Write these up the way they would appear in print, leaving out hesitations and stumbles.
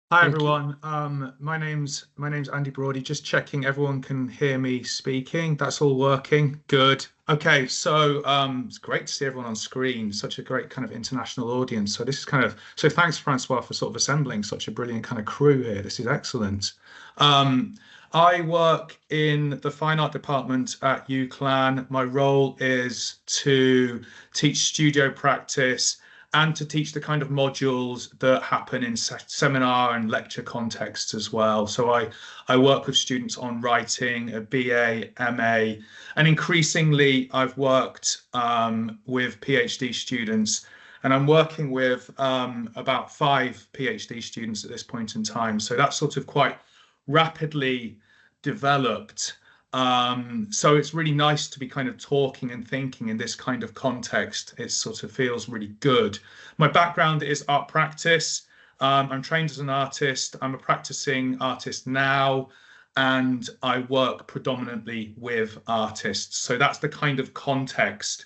Hi Thank you. everyone. My name's Andy Brody. Just checking everyone can hear me speaking. That's all working. Good. Okay, so it's great to see everyone on screen. Such a great kind of international audience. So this is kind of so thanks, Francois, for sort of assembling such a brilliant kind of crew here. This is excellent. Um, I work in the fine art department at UCLan. My role is to teach studio practice and to teach the kind of modules that happen in seminar and lecture contexts as well. So I work with students on writing, a BA, MA, and increasingly I've worked with PhD students. And I'm working with about 5 PhD students at this point in time. So that's sort of quite rapidly developed. So it's really nice to be kind of talking and thinking in this kind of context. It sort of feels really good. My background is art practice. I'm trained as an artist. I'm a practicing artist now, and I work predominantly with artists. So that's the kind of context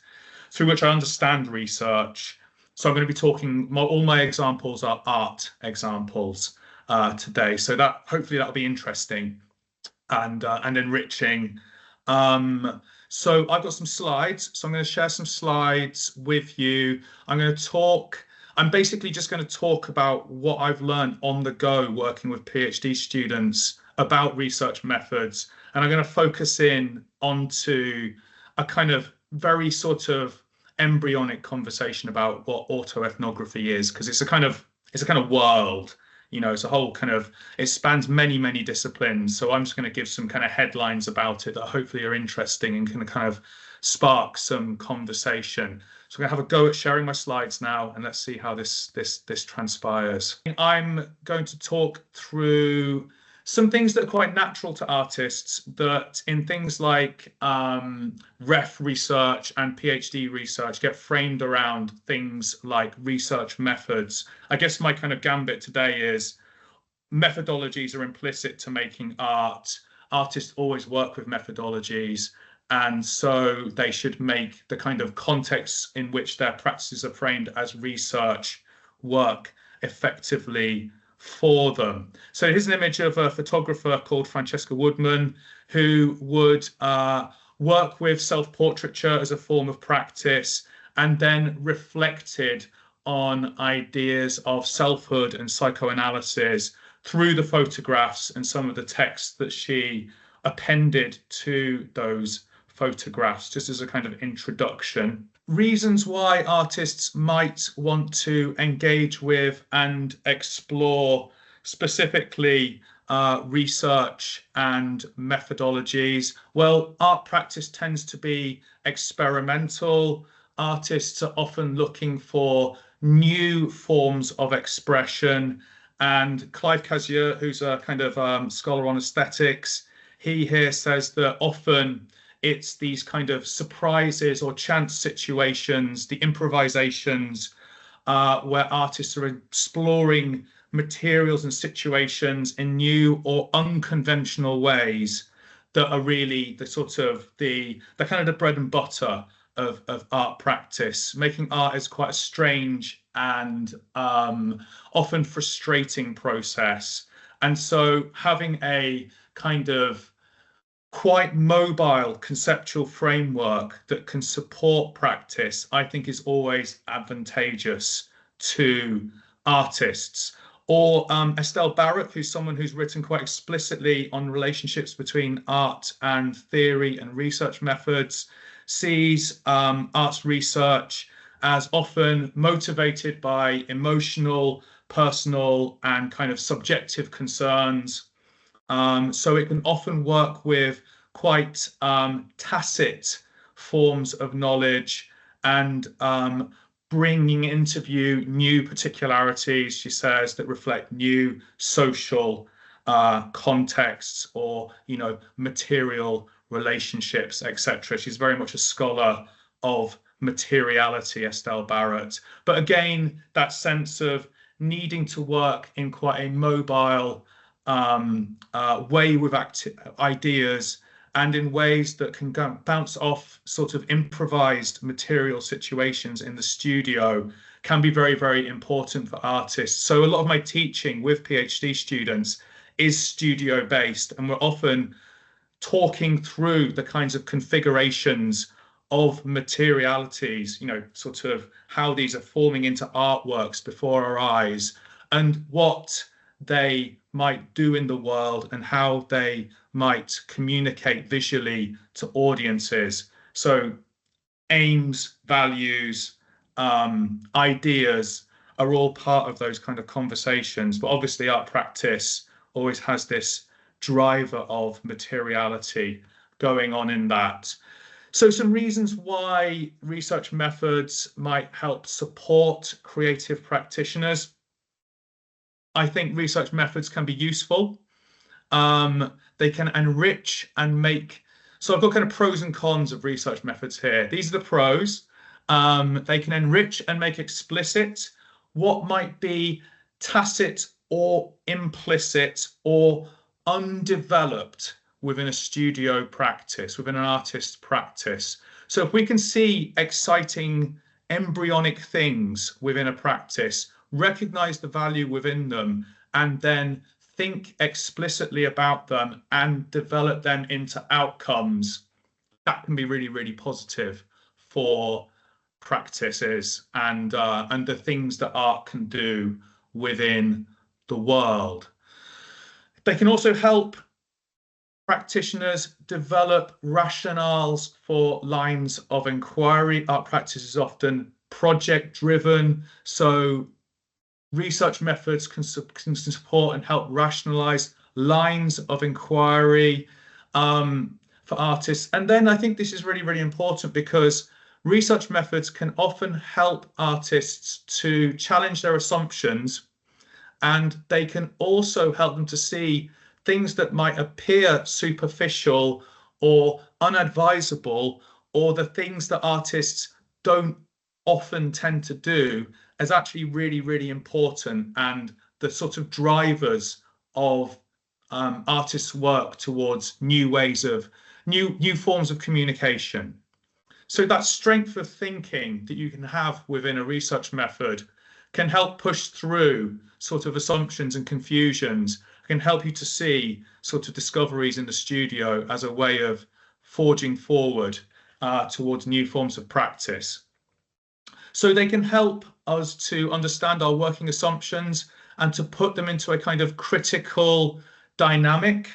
through which I understand research. So I'm going to be talking, all my examples are art examples today. So that hopefully that'll be interesting and enriching. So I've got some slides. So I'm going to share some slides with you. I'm going to talk. I'm basically just going to talk about what I've learned on the go working with PhD students about research methods, and I'm going to focus in onto a kind of very sort of embryonic conversation about what autoethnography is, because it's a kind of world. It's a whole kind of it spans many, many disciplines. So I'm just going to give some kind of headlines about it that hopefully are interesting and can kind of spark some conversation. So I'm going to have a go at sharing my slides now, and let's see how this transpires. I'm going to talk through some things that are quite natural to artists that in things like ref research and PhD research get framed around things like research methods. I guess my kind of gambit today is methodologies are implicit to making art. Artists always work with methodologies, and so they should make the kind of contexts in which their practices are framed as research work effectively for them. So here's an image of a photographer called Francesca Woodman who would work with self-portraiture as a form of practice and then reflected on ideas of selfhood and psychoanalysis through the photographs and some of the text that she appended to those photographs, just as a kind of introduction. Reasons why artists might want to engage with and explore specifically research and methodologies. Well, art practice tends to be experimental. Artists are often looking for new forms of expression. And Clive Casier, who's a kind of scholar on aesthetics, he here says that often it's these kind of surprises or chance situations, the improvisations, where artists are exploring materials and situations in new or unconventional ways that are really the sort of the kind of the bread and butter of art practice. Making art is quite a strange and often frustrating process. And so having a kind of quite mobile conceptual framework that can support practice, I think is always advantageous to artists. Or Estelle Barrett, who's someone who's written quite explicitly on relationships between art and theory and research methods, sees arts research as often motivated by emotional, personal, and kind of subjective concerns. So it can often work with quite tacit forms of knowledge and bringing into view new particularities, she says, that reflect new social contexts or, material relationships, etc. She's very much a scholar of materiality, Estelle Barrett. But again, that sense of needing to work in quite a mobile way with ideas and in ways that can bounce off sort of improvised material situations in the studio can be very, very important for artists. So a lot of my teaching with PhD students is studio based, and we're often talking through the kinds of configurations of materialities, sort of how these are forming into artworks before our eyes and what they might do in the world and how they might communicate visually to audiences. So aims, values, ideas are all part of those kind of conversations. But obviously art practice always has this driver of materiality going on in that. So some reasons why research methods might help support creative practitioners. I think research methods can be useful. They can enrich and make. So I've got kind of pros and cons of research methods here. These are the pros. They can enrich and make explicit what might be tacit or implicit or undeveloped within a studio practice, within an artist's practice. So if we can see exciting embryonic things within a practice, recognize the value within them, and then think explicitly about them and develop them into outcomes, that can be really, really positive for practices and the things that art can do within the world. They can also help practitioners develop rationales for lines of inquiry. Art practice is often project-driven, so research methods can support and help rationalize lines of inquiry for artists. And then I think this is really, really important because research methods can often help artists to challenge their assumptions, and they can also help them to see things that might appear superficial or unadvisable, or the things that artists don't often tend to do, as actually really, really important and the sort of drivers of artists' work towards new ways of new forms of communication. So that strength of thinking that you can have within a research method can help push through sort of assumptions and confusions, can help you to see sort of discoveries in the studio as a way of forging forward towards new forms of practice. So they can help us to understand our working assumptions and to put them into a kind of critical dynamic,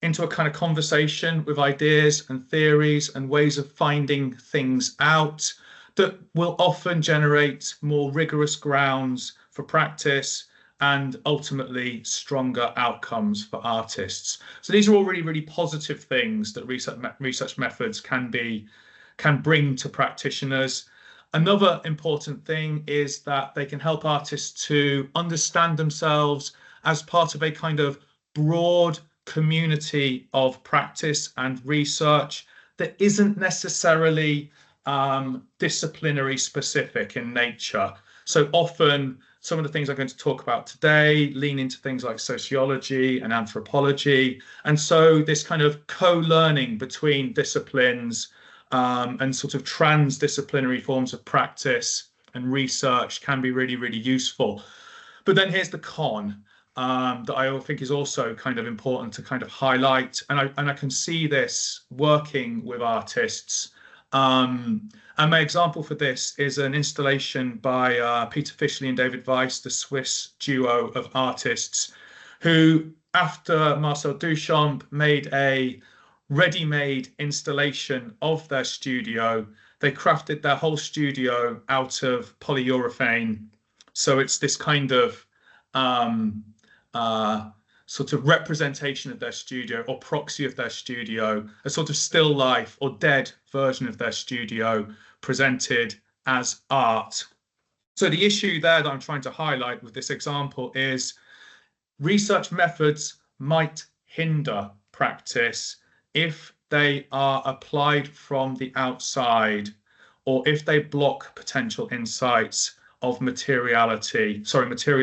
into a kind of conversation with ideas and theories and ways of finding things out that will often generate more rigorous grounds for practice and ultimately stronger outcomes for artists. So these are all really, really positive things that research methods can bring to practitioners. Another important thing is that they can help artists to understand themselves as part of a kind of broad community of practice and research that isn't necessarily disciplinary specific in nature. So often some of the things I'm going to talk about today lean into things like sociology and anthropology. And so this kind of co-learning between disciplines and sort of transdisciplinary forms of practice and research can be really, really useful. But then here's the con that I think is also kind of important to kind of highlight. And I can see this working with artists. And my example for this is an installation by Peter Fischli and David Weiss, the Swiss duo of artists, who, after Marcel Duchamp made a ready-made installation of their studio, they crafted their whole studio out of polyurethane. So it's this kind of sort of representation of their studio or proxy of their studio, a sort of still life or dead version of their studio presented as art. So the issue there that I'm trying to highlight with this example is research methods might hinder practice if they are applied from the outside, or if they block potential insights of material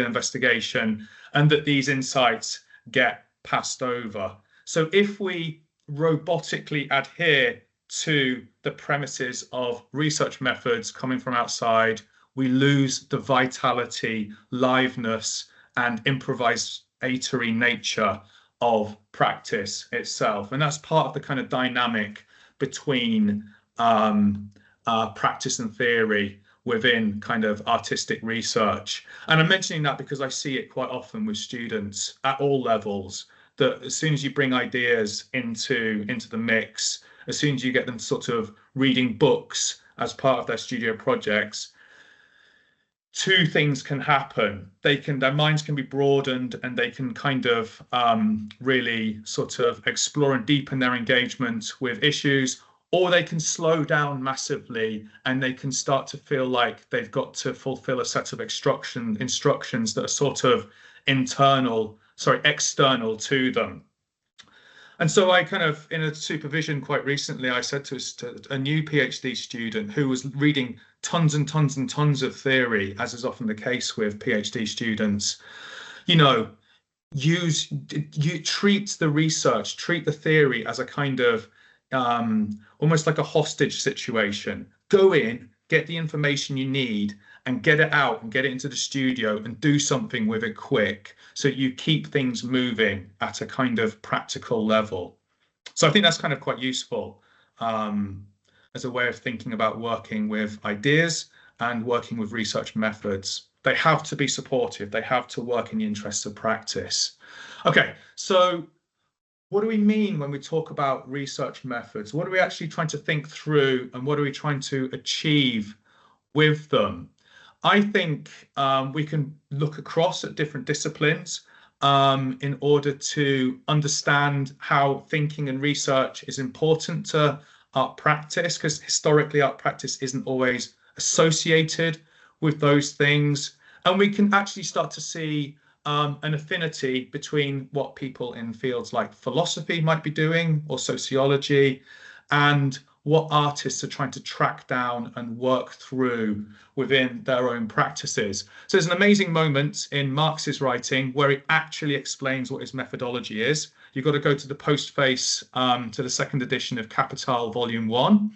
investigation, and that these insights get passed over. So if we robotically adhere to the premises of research methods coming from outside, we lose the vitality, liveness, and improvisatory nature of practice itself. And that's part of the kind of dynamic between practice and theory within kind of artistic research. And I'm mentioning that because I see it quite often with students at all levels, that as soon as you bring ideas into the mix, as soon as you get them sort of reading books as part of their studio projects, two things can happen. Their minds can be broadened, and they can kind of really sort of explore and deepen their engagement with issues, or they can slow down massively and they can start to feel like they've got to fulfill a set of instructions that are sort of external to them. And so I kind of, in a supervision quite recently, I said to a new PhD student who was reading tons and tons and tons of theory, as is often the case with PhD students, you treat the research, treat the theory as a kind of almost like a hostage situation. Go in, get the information you need, and get it out and get it into the studio and do something with it quick, so you keep things moving at a kind of practical level. So I think that's kind of quite useful as a way of thinking about working with ideas and working with research methods. They have to be supportive. They have to work in the interests of practice. Okay, so what do we mean when we talk about research methods? What are we actually trying to think through, and what are we trying to achieve with them? I think we can look across at different disciplines in order to understand how thinking and research is important to art practice, because historically art practice isn't always associated with those things. And we can actually start to see an affinity between what people in fields like philosophy might be doing, or sociology, and what artists are trying to track down and work through within their own practices. So there's an amazing moment in Marx's writing where he actually explains what his methodology is. You've got to go to the postface to the second edition of Capital, Volume 1,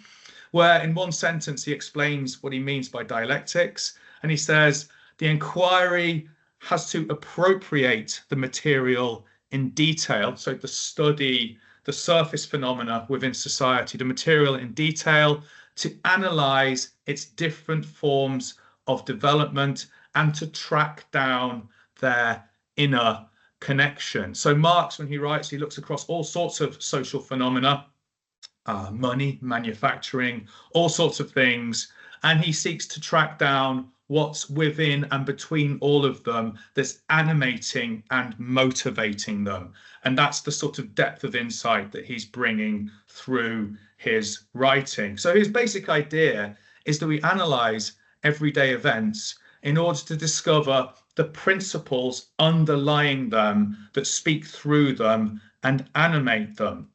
where in one sentence he explains what he means by dialectics. And he says, the inquiry has to appropriate the material in detail, so the study, the surface phenomena within society, the material in detail, to analyze its different forms of development and to track down their inner connection. So Marx, when he writes, he looks across all sorts of social phenomena, money, manufacturing, all sorts of things, and he seeks to track down what's within and between all of them that's animating and motivating them. And that's the sort of depth of insight that he's bringing through his writing. So his basic idea is that we analyze everyday events in order to discover the principles underlying them that speak through them and animate them.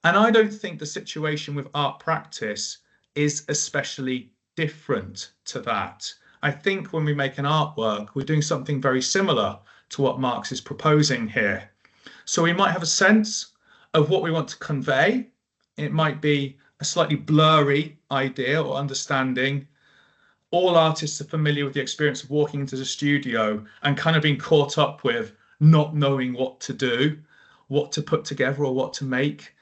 And I don't think the situation with art practice is especially different to that. I think when we make an artwork, we're doing something very similar to what Marx is proposing here. So we might have a sense of what we want to convey. It might be a slightly blurry idea or understanding. All artists are familiar with the experience of walking into the studio and kind of being caught up with not knowing what to do, what to put together or what to make.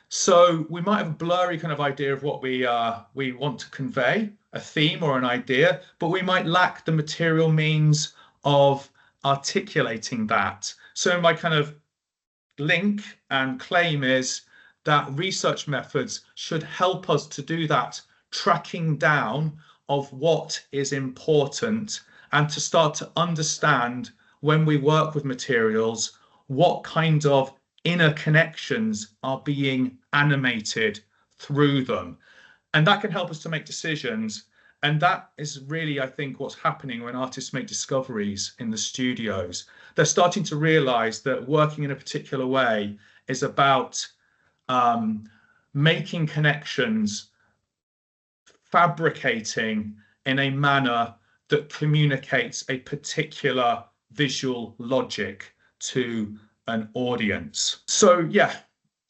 So we might have a blurry kind of idea of what we want to convey, a theme or an idea, but we might lack the material means of articulating that. So my kind of link and claim is that research methods should help us to do that tracking down of what is important, and to start to understand, when we work with materials, what kind of inner connections are being animated through them. And that can help us to make decisions. And that is really, I think, what's happening when artists make discoveries in the studios. They're starting to realize that working in a particular way is about making connections, fabricating in a manner that communicates a particular visual logic to an audience. So yeah,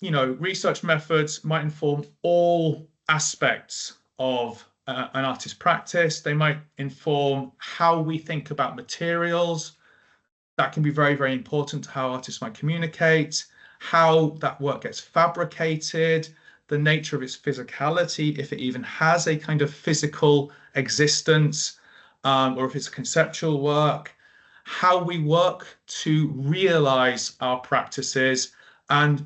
research methods might inform all aspects of an artist's practice. They might inform how we think about materials. That can be very, very important to how artists might communicate, how that work gets fabricated, the nature of its physicality, if it even has a kind of physical existence, or if it's conceptual work, how we work to realize our practices, and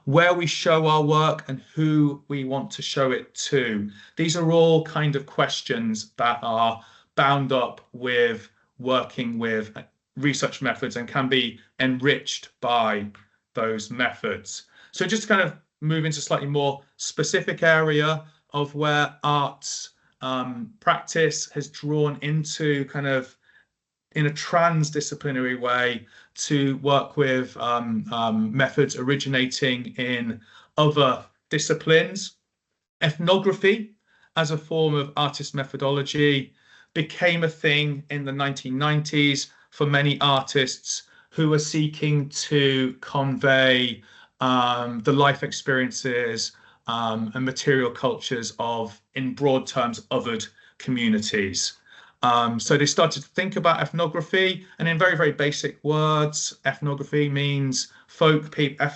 where we show our work and who we want to show it to. These are all kind of questions that are bound up with working with research methods and can be enriched by those methods. So just to kind of move into a slightly more specific area of where arts practice has drawn into kind of in a transdisciplinary way to work with methods originating in other disciplines. Ethnography as a form of artist methodology became a thing in the 1990s for many artists who were seeking to convey the life experiences and material cultures of, in broad terms, othered communities. So they started to think about ethnography, and in very, very basic words, ethnography means folk people,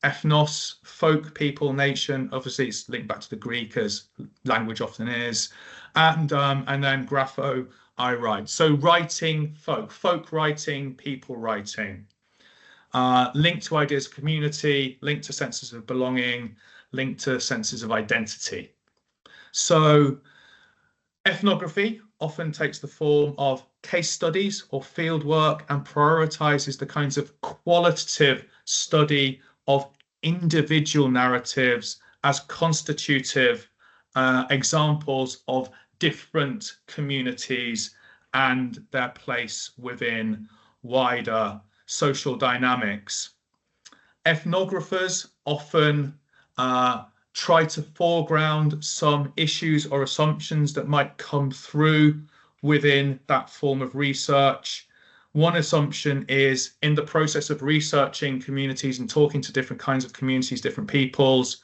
ethnos, folk, people, nation. Obviously, it's linked back to the Greek, as language often is, and then grapho, I write. So writing, folk writing, people writing, linked to ideas of community, linked to senses of belonging, linked to senses of identity. So ethnography often takes the form of case studies or field work and prioritizes the kinds of qualitative study of individual narratives as constitutive examples of different communities and their place within wider social dynamics. Ethnographers often try to foreground some issues or assumptions that might come through within that form of research. One assumption is, in the process of researching communities and talking to different kinds of communities, different peoples,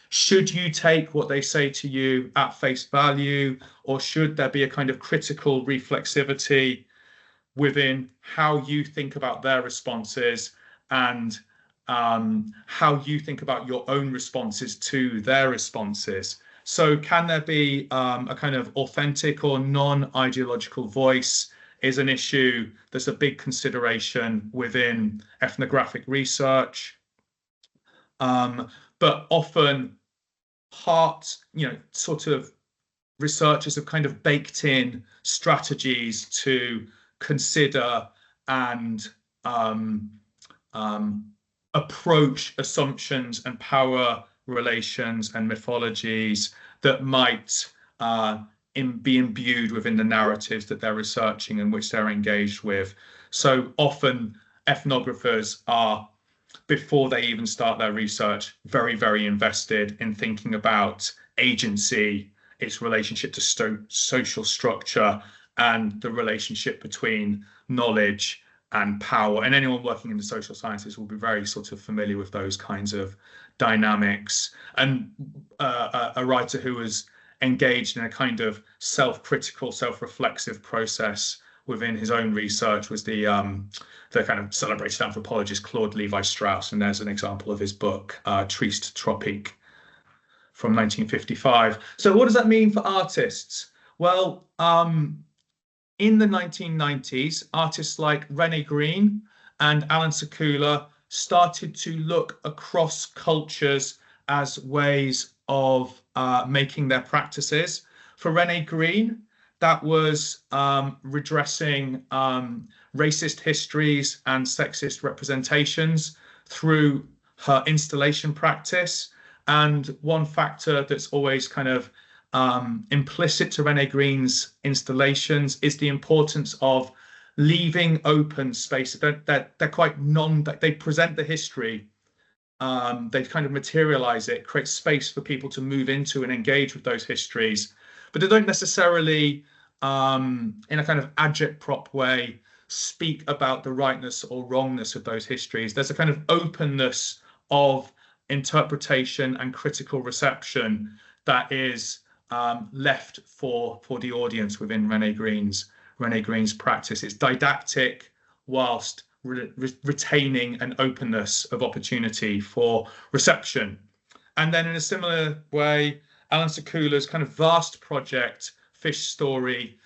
should you take what they say to you at face value, or should there be a kind of critical reflexivity within how you think about their responses and how you think about your own responses to their responses? So can there be a kind of authentic or non-ideological voice is an issue that's a big consideration within ethnographic research. But often sort of researchers have kind of baked in strategies to consider and approach assumptions and power relations and mythologies that might be imbued within the narratives that they're researching and which they're engaged with. So often ethnographers are, before they even start their research, very, very invested in thinking about agency, its relationship to social structure, and the relationship between knowledge and power. And anyone working in the social sciences will be very sort of familiar with those kinds of dynamics. And a writer who was engaged in a kind of self-critical, self-reflexive process within his own research was the kind of celebrated anthropologist Claude Levi-Strauss. And there's an example of his book, Triste Tropique, from 1955. So what does that mean for artists? Well, in the 1990s, artists like René Green and Alan Sekula started to look across cultures as ways of making their practices. For René Green, that was redressing racist histories and sexist representations through her installation practice. And one factor that's always kind of implicit to René Green's installations is the importance of leaving open space. They're quite they present the history, they kind of materialize it, create space for people to move into and engage with those histories, but they don't necessarily, in a kind of agitprop way, speak about the rightness or wrongness of those histories. There's a kind of openness of interpretation and critical reception that is left for the audience within René Green's practice. It's didactic whilst retaining an openness of opportunity for reception. And then in a similar way, Alan Sekula's kind of vast project, Fish Story,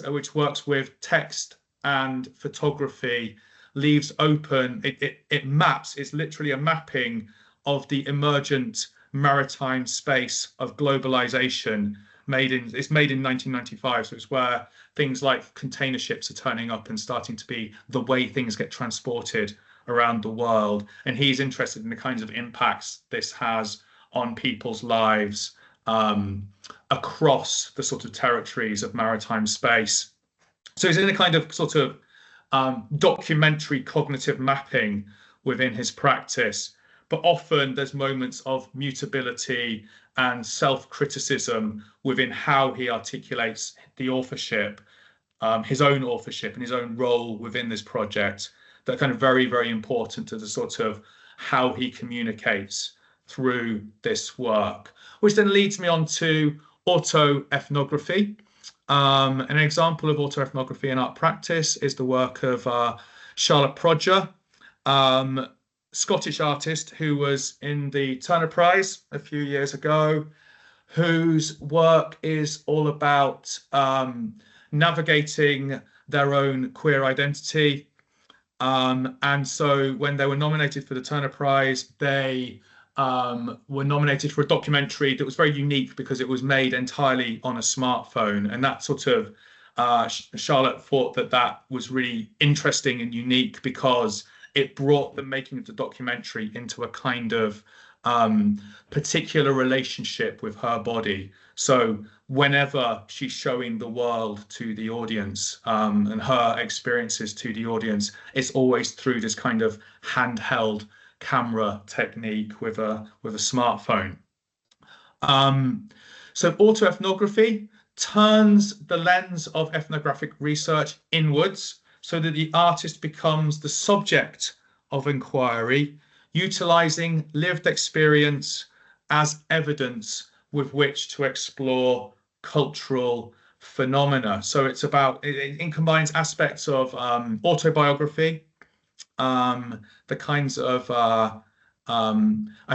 which works with text and photography, leaves open, it maps, it's literally a mapping of the emergent maritime space of globalization. It's made in 1995, so it's where things like container ships are turning up and starting to be the way things get transported around the world. And he's interested in the kinds of impacts this has on people's lives across the sort of territories of maritime space. So he's in a kind of sort of documentary cognitive mapping within his practice, but often there's moments of mutability and self-criticism within how he articulates the authorship, his own authorship and his own role within this project, that are kind of very, very important to the sort of how he communicates through this work, which then leads me on to autoethnography. An example of autoethnography in art practice is the work of Charlotte Prodger, Scottish artist who was in the Turner Prize a few years ago, whose work is all about navigating their own queer identity. And so when they were nominated for the Turner Prize, they were nominated for a documentary that was very unique because it was made entirely on a smartphone. And that sort of, Charlotte thought that was really interesting and unique because it brought the making of the documentary into a kind of particular relationship with her body. So whenever she's showing the world to the audience and her experiences to the audience, it's always through this kind of handheld camera technique with a smartphone. So autoethnography turns the lens of ethnographic research inwards so that the artist becomes the subject of inquiry, utilizing lived experience as evidence with which to explore cultural phenomena. So it's about, it combines aspects of autobiography, the kinds of, I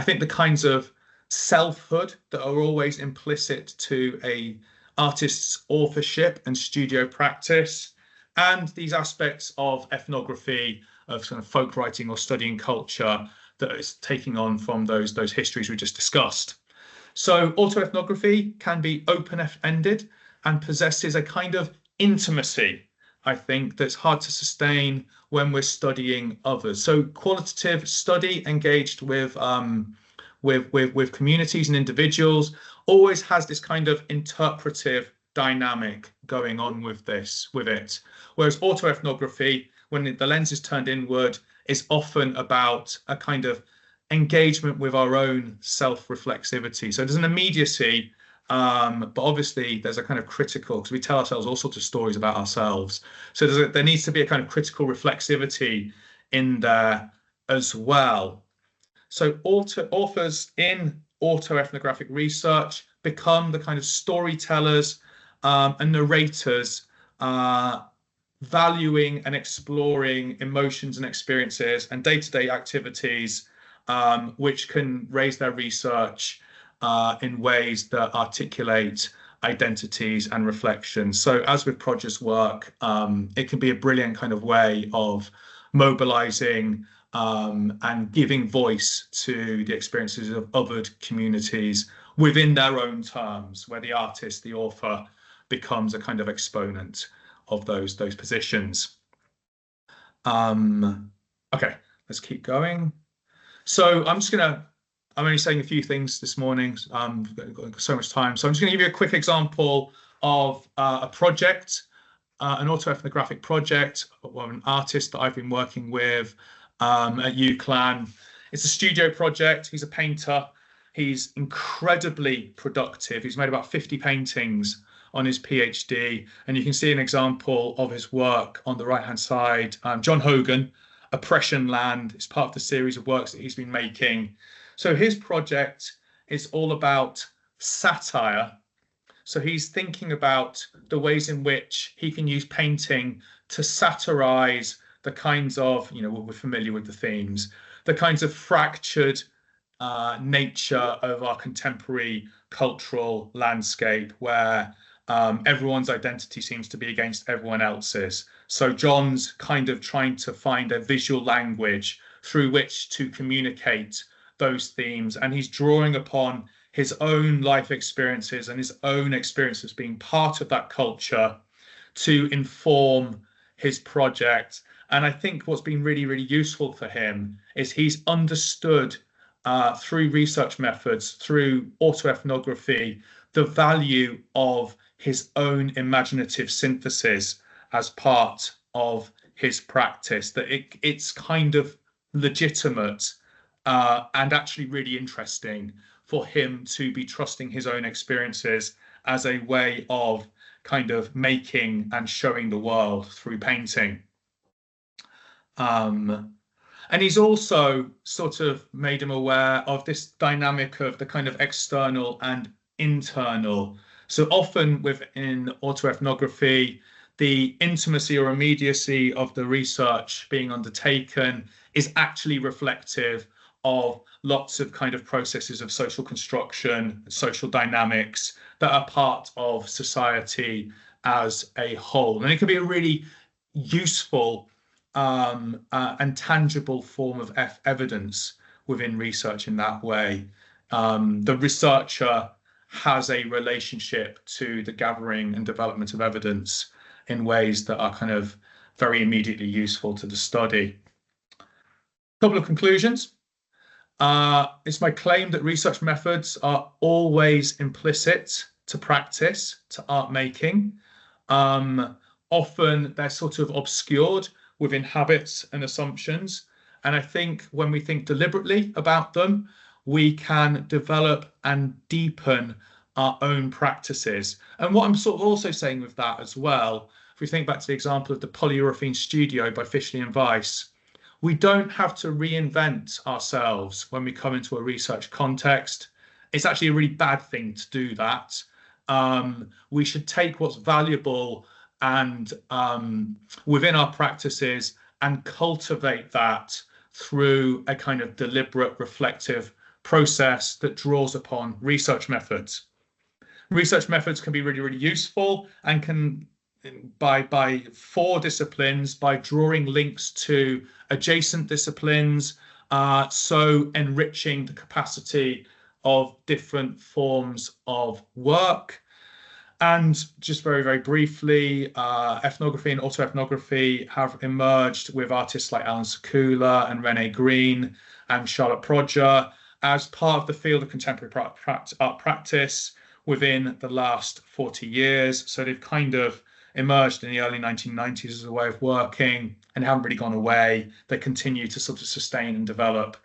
think the kinds of selfhood that are always implicit to a artist's authorship and studio practice, and these aspects of ethnography, of sort of folk writing or studying culture that is taking on from those histories we just discussed. So autoethnography can be open-ended and possesses a kind of intimacy, I think, that's hard to sustain when we're studying others. So qualitative study engaged with communities and individuals always has this kind of interpretive dynamic going on with it. Whereas autoethnography, when the lens is turned inward, is often about a kind of engagement with our own self-reflexivity. So there's an immediacy, but obviously there's a kind of critical, because we tell ourselves all sorts of stories about ourselves. So there needs to be a kind of critical reflexivity in there as well. So authors in autoethnographic research become the kind of storytellers and narrators, valuing and exploring emotions and experiences and day-to-day activities, which can raise their research in ways that articulate identities and reflections. So as with Prodger's work, it can be a brilliant kind of way of mobilizing and giving voice to the experiences of othered communities within their own terms, where the artist, the author, becomes a kind of exponent of those positions. Okay, let's keep going. So I'm only saying a few things this morning. We've got so much time. So I'm just going to give you a quick example of a project, an autoethnographic project of an artist that I've been working with at UCLan. It's a studio project. He's a painter. He's incredibly productive. He's made about 50 paintings on his PhD, and you can see an example of his work on the right-hand side. John Hogan, Oppression Land, is part of the series of works that he's been making. So his project is all about satire. So he's thinking about the ways in which he can use painting to satirize the kinds of, we're familiar with the themes, the kinds of fractured nature of our contemporary cultural landscape where everyone's identity seems to be against everyone else's. So John's kind of trying to find a visual language through which to communicate those themes, and he's drawing upon his own life experiences and his own experiences being part of that culture to inform his project. And I think what's been really, really useful for him is he's understood through research methods, through autoethnography, the value of his own imaginative synthesis as part of his practice, that it's kind of legitimate and actually really interesting for him to be trusting his own experiences as a way of kind of making and showing the world through painting. And he's also sort of made him aware of this dynamic of the kind of external and internal. So often within autoethnography, the intimacy or immediacy of the research being undertaken is actually reflective of lots of kind of processes of social construction, social dynamics that are part of society as a whole. And it can be a really useful and tangible form of evidence within research in that way. The researcher has a relationship to the gathering and development of evidence in ways that are kind of very immediately useful to the study. A couple of conclusions. It's my claim that research methods are always implicit to practice, to art making. Often they're sort of obscured within habits and assumptions. And I think when we think deliberately about them, we can develop and deepen our own practices. And what I'm sort of also saying with that as well, if we think back to the example of the polyurethane studio by Fishley and Weiss, we don't have to reinvent ourselves when we come into a research context. It's actually a really bad thing to do that. We should take what's valuable and within our practices and cultivate that through a kind of deliberate, reflective process that draws upon research methods. Research methods can be really, really useful and can, by four disciplines, by drawing links to adjacent disciplines, so enriching the capacity of different forms of work. And just very, very briefly, ethnography and autoethnography have emerged with artists like Alan Sekula and Renee Green and Charlotte Prodger as part of the field of contemporary art practice within the last 40 years. So they've kind of emerged in the early 1990s as a way of working and haven't really gone away. They continue to sort of sustain and develop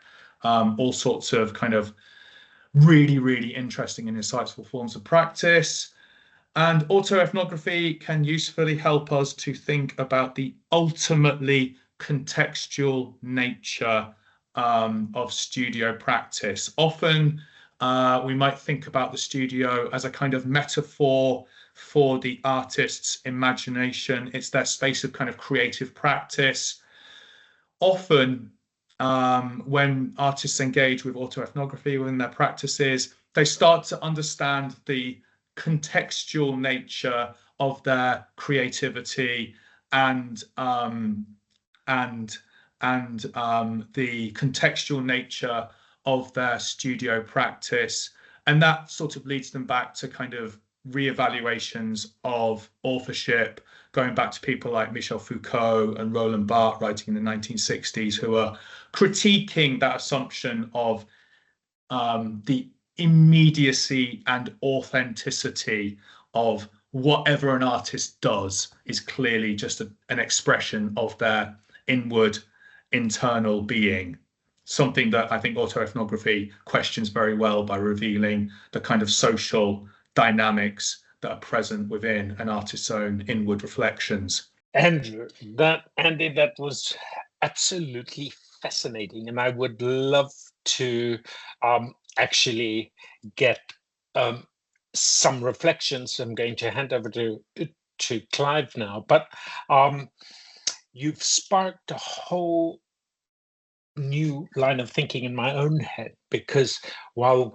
all sorts of kind of really, really interesting and insightful forms of practice. And autoethnography can usefully help us to think about the ultimately contextual nature of studio practice. Often we might think about the studio as a kind of metaphor for the artist's imagination. It's their space of kind of creative practice. Often when artists engage with autoethnography within their practices, they start to understand the contextual nature of their creativity and the contextual nature of their studio practice. And that sort of leads them back to kind of reevaluations of authorship, going back to people like Michel Foucault and Roland Barthes writing in the 1960s, who are critiquing that assumption of the immediacy and authenticity of whatever an artist does is clearly just an expression of their inward internal being. Something that I think autoethnography questions very well by revealing the kind of social dynamics that are present within an artist's own inward reflections. And that, Andy, that was absolutely fascinating. And I would love to actually get some reflections. I'm going to hand over to Clive now, but you've sparked a whole new line of thinking in my own head, because while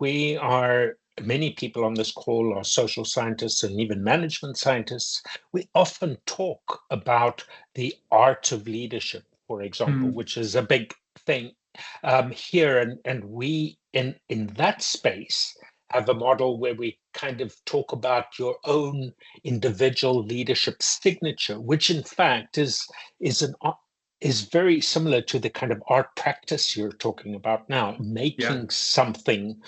many people on this call are social scientists and even management scientists, we often talk about the art of leadership, for example, which is a big thing here. And we, in that space, have a model where we kind of talk about your own individual leadership signature, which in fact is very similar to the kind of art practice you're talking about now, making something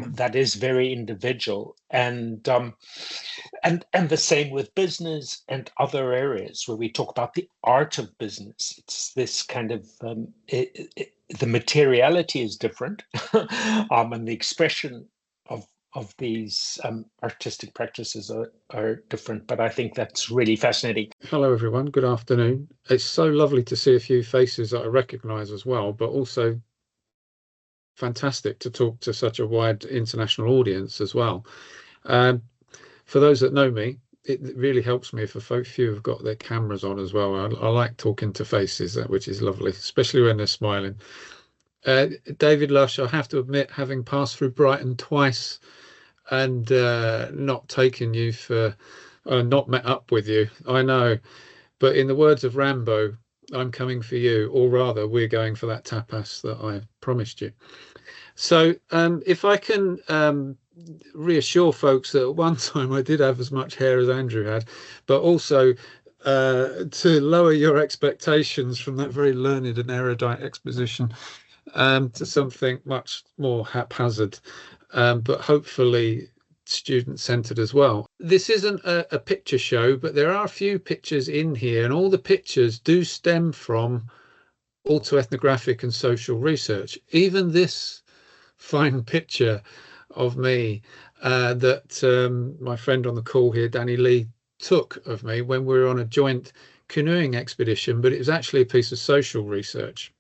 that is very individual, and the same with business and other areas where we talk about the art of business. It's this kind of the materiality is different, and the expression of these artistic practices are different, but I think that's really fascinating. Hello everyone, good afternoon. It's so lovely to see a few faces that I recognise as well, but also fantastic to talk to such a wide international audience as well. For those that know me, it really helps me if a few have got their cameras on as well. I like talking to faces, which is lovely, especially when they're smiling. David Lush, I have to admit, having passed through Brighton twice and not taken you for, not met up with you, I know. But in the words of Rambo, I'm coming for you, or rather, we're going for that tapas that I promised you. So if I can reassure folks that at one time I did have as much hair as Andrew had, but also to lower your expectations from that very learned and erudite exposition to something much more haphazard, but hopefully student-centered as well. This isn't a picture show, but there are a few pictures in here, and all the pictures do stem from autoethnographic and social research. Even this fine picture of me that my friend on the call here, Danny Lee, took of me when we were on a joint canoeing expedition, but it was actually a piece of social research.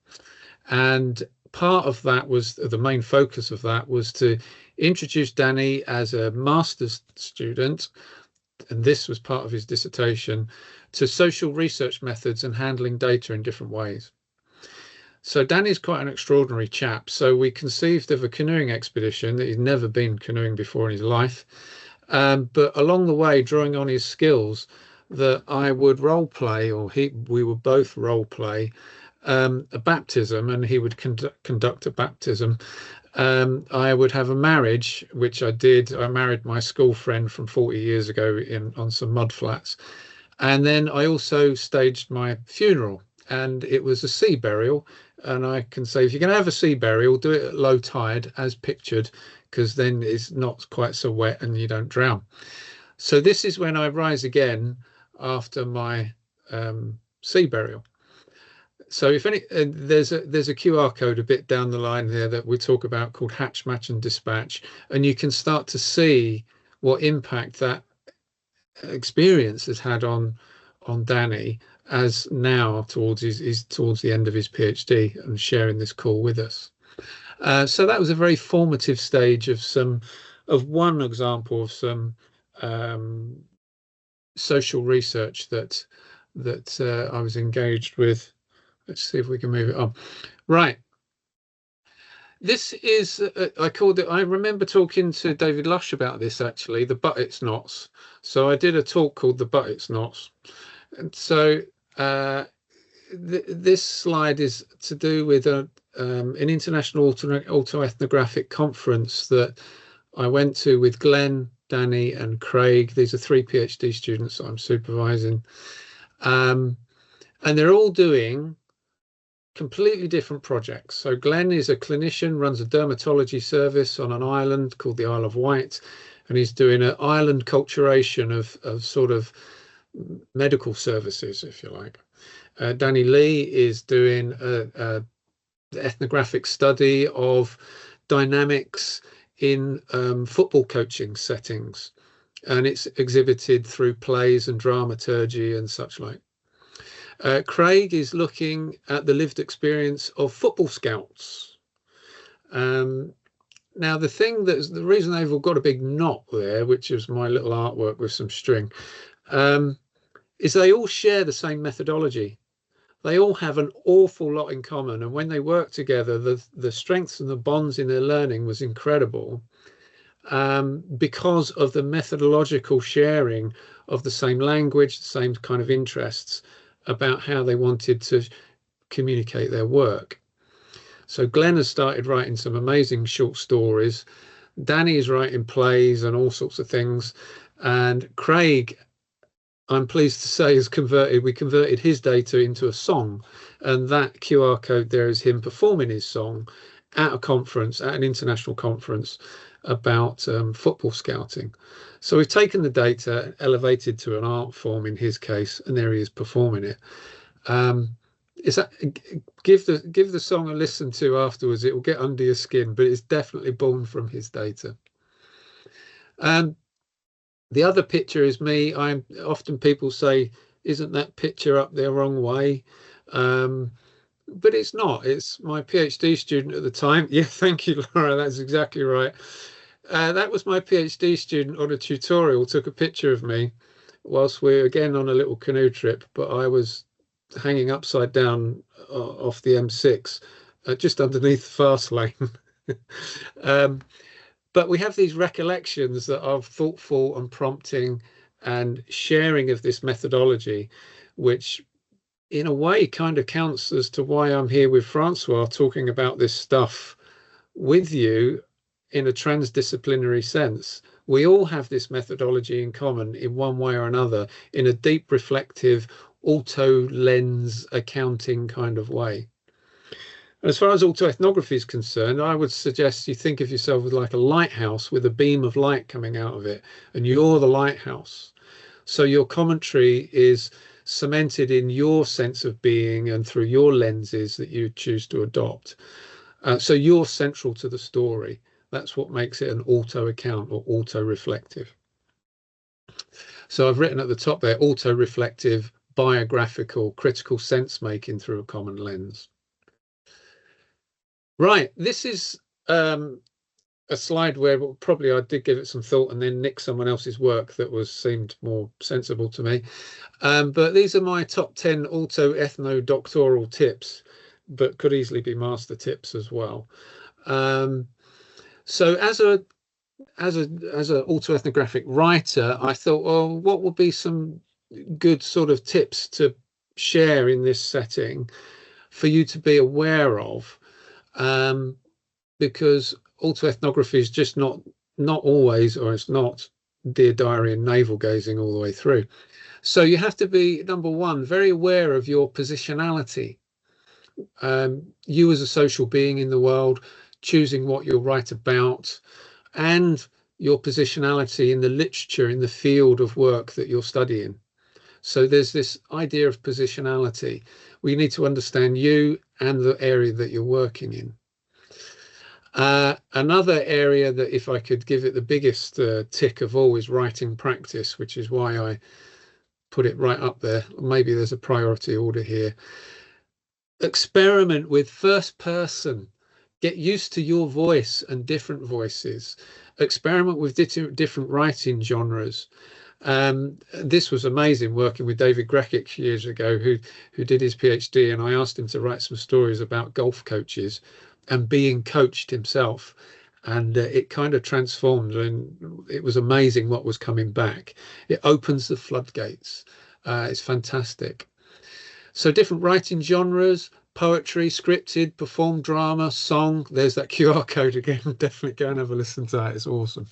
And part of that was, the main focus of that was to introduce Danny as a master's student, and this was part of his dissertation, to social research methods and handling data in different ways. So Danny's quite an extraordinary chap. So we conceived of a canoeing expedition that he'd never been canoeing before in his life. But along the way, drawing on his skills, that I would role play, or we would both role play a baptism, and he would conduct a baptism. I would have a marriage, which I did. I married my school friend from 40 years ago on some mud flats. And then I also staged my funeral, and it was a sea burial. And I can say, if you're going to have a sea burial, do it at low tide as pictured, because then it's not quite so wet and you don't drown. So this is when I rise again after my sea burial. So if any, there's a QR code a bit down the line there that we talk about called Hatch, Match and Dispatch, and you can start to see what impact that experience has had on Danny, as now towards towards the end of his PhD and sharing this call with us. So that was a very formative stage of one example of some social research that I was engaged with. Let's see if we can move it on. Right. This is, I called it, I remember talking to David Lush about this actually, the but it's nots. So I did a talk called the but it's nots. And so this slide is to do with an international autoethnographic conference that I went to with Glenn, Danny and Craig. These are 3 PhD students that I'm supervising. And they're all doing completely different projects. So Glenn is a clinician, runs a dermatology service on an island called the Isle of Wight, and he's doing an island culturation of sort of medical services, if you like. Danny Lee is doing an ethnographic study of dynamics in football coaching settings, and it's exhibited through plays and dramaturgy and such like. Craig is looking at the lived experience of football scouts. Now, the reason they've all got a big knot there, which is my little artwork with some string, is they all share the same methodology. They all have an awful lot in common. And when they work together, the strengths and the bonds in their learning was incredible, because of the methodological sharing of the same language, the same kind of interests about how they wanted to communicate their work. So Glenn has started writing some amazing short stories. Danny is writing plays and all sorts of things. And Craig, I'm pleased to say, we converted his data into a song. And that QR code there is him performing his song at a conference, at an international conference about football scouting. So we've taken the data, elevated to an art form in his case, and there he is performing it. Give the song a listen to afterwards. It will get under your skin, but it's definitely born from his data. The other picture is me. Often people say, isn't that picture up there wrong way? But it's not. It's my PhD student at the time. Yeah, thank you, Laura. That's exactly right. That was my PhD student on a tutorial, took a picture of me whilst we were again on a little canoe trip, but I was hanging upside down off the M6, just underneath the fast lane. But we have these recollections that are thoughtful and prompting and sharing of this methodology, which in a way kind of counts as to why I'm here with Francois talking about this stuff with you in a transdisciplinary sense. We all have this methodology in common in one way or another, in a deep, reflective, auto-lens accounting kind of way. As far as autoethnography is concerned, I would suggest you think of yourself as like a lighthouse with a beam of light coming out of it, and you're the lighthouse. So your commentary is cemented in your sense of being and through your lenses that you choose to adopt. So you're central to the story. That's what makes it an auto account or auto-reflective. So I've written at the top there, auto-reflective, biographical, critical sense making through a common lens. Right, this is a slide where probably I did give it some thought and then nick someone else's work that seemed more sensible to me. But these are my top 10 auto-ethno-doctoral tips, but could easily be master tips as well. So as an autoethnographic writer, I thought, well, what would be some good sort of tips to share in this setting for you to be aware of? Because autoethnography is just not always, or it's not Dear Diary and navel gazing all the way through. So you have to be, number one, very aware of your positionality. You as a social being in the world, choosing what you'll write about, and your positionality in the literature, in the field of work that you're studying. So there's this idea of positionality. We need to understand you and the area that you're working in. Another area that, if I could give it the biggest tick of all, is writing practice, which is why I put it right up there. Maybe there's a priority order here. Experiment with first person. Get used to your voice and different voices. Experiment with different writing genres. This was amazing working with David Grekic years ago, who did his PhD, and I asked him to write some stories about golf coaches and being coached himself, and it kind of transformed, and it was amazing what was coming back. It opens the floodgates. It's fantastic. So different writing genres: poetry, scripted, performed drama, song. There's that QR code again. Definitely go and have a listen to that. It's awesome.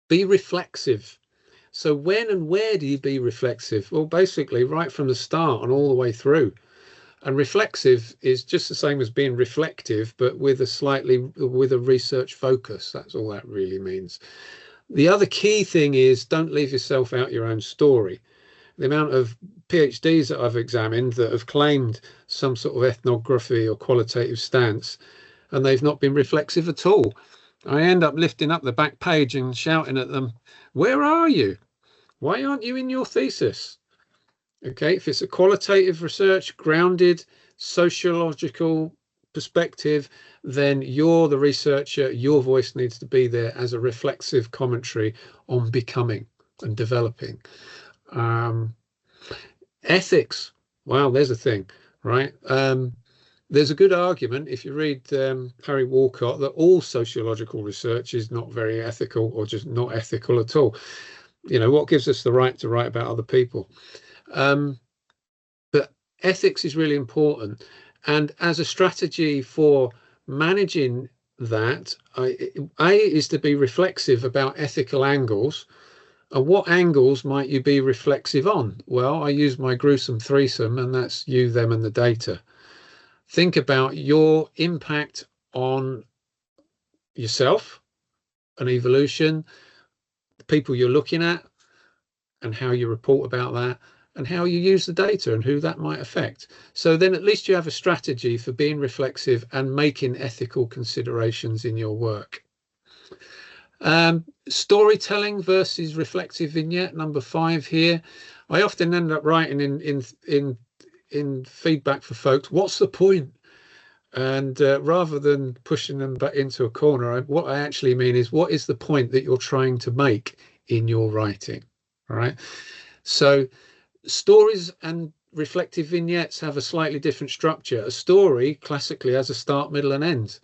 Be reflexive. So when and where do you be reflexive? Well, basically right from the start and all the way through. And reflexive is just the same as being reflective, but with a research focus. That's all that really means. The other key thing is, don't leave yourself out your own story. The amount of PhDs that I've examined that have claimed some sort of ethnography or qualitative stance, and they've not been reflexive at all. I end up lifting up the back page and shouting at them, where are you? Why aren't you in your thesis? Okay, if it's a qualitative research, grounded, sociological perspective, then you're the researcher. Your voice needs to be there as a reflexive commentary on becoming and developing. Ethics. Wow, there's a thing, right? There's a good argument, if you read Harry Walcott, that all sociological research is not very ethical, or just not ethical at all. You know, what gives us the right to write about other people? But ethics is really important. And as a strategy for managing that, A is to be reflexive about ethical angles. And what angles might you be reflexive on? Well, I use my gruesome threesome, and that's you, them, and the data. Think about your impact on yourself and evolution, the people you're looking at, and how you report about that, and how you use the data and who that might affect. So then at least you have a strategy for being reflexive and making ethical considerations in your work. Storytelling versus reflective vignette, number 5 here. I often end up writing in feedback for folks, what's the point? And rather than pushing them back into a corner, what I actually mean is, what is the point that you're trying to make in your writing? All right. So stories and reflective vignettes have a slightly different structure. A story classically has a start, middle, and end.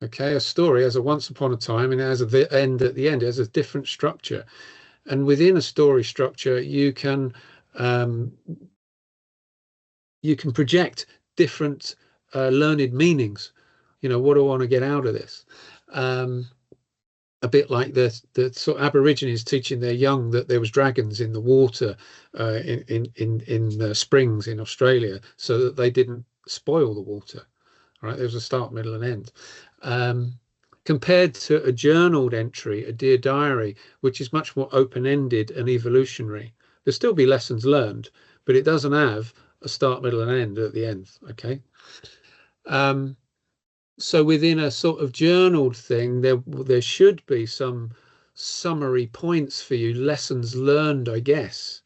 Okay, a story has a once upon a time, and it has a end at the end. It has a different structure. And within a story structure, you can project different learned meanings. You know, what do I want to get out of this? A bit like the sort of Aborigines teaching their young that there was dragons in the water in the springs in Australia, so that they didn't spoil the water. Right, there was a start, middle, and end. Compared to a journaled entry, a Dear Diary, which is much more open-ended and evolutionary. There'll still be lessons learned, but it doesn't have a start, middle, and end at the end. Okay. So within a sort of journaled thing, there should be some summary points for you, lessons learned, I guess,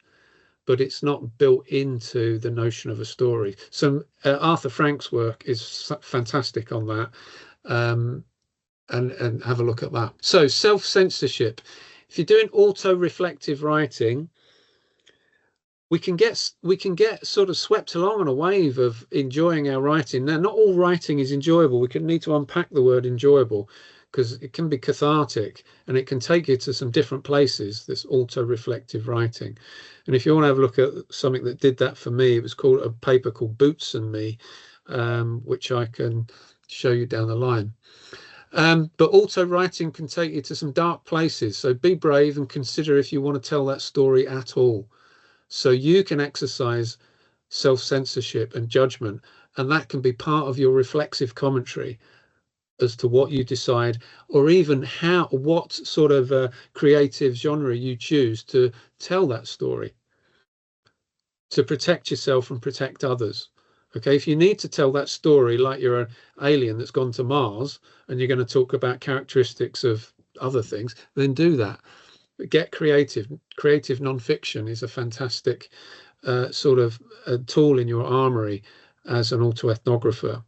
but it's not built into the notion of a story. So Arthur Frank's work is fantastic on that, and have a look at that. So self-censorship. If you're doing auto-reflective writing, we can get sort of swept along on a wave of enjoying our writing. Now, not all writing is enjoyable. We can need to unpack the word enjoyable, because it can be cathartic and it can take you to some different places, this auto-reflective writing. And if you want to have a look at something that did that for me, it was called a paper called Boots and Me, which I can show you down the line. But auto writing can take you to some dark places. So be brave and consider if you want to tell that story at all. So you can exercise self-censorship and judgment, and that can be part of your reflexive commentary as to what you decide, or even what sort of creative genre you choose to tell that story, to protect yourself and protect others. Okay, if you need to tell that story like you're an alien that's gone to Mars and you're going to talk about characteristics of other things, then do that. Get creative. Creative non-fiction is a fantastic sort of a tool in your armory as an autoethnographer.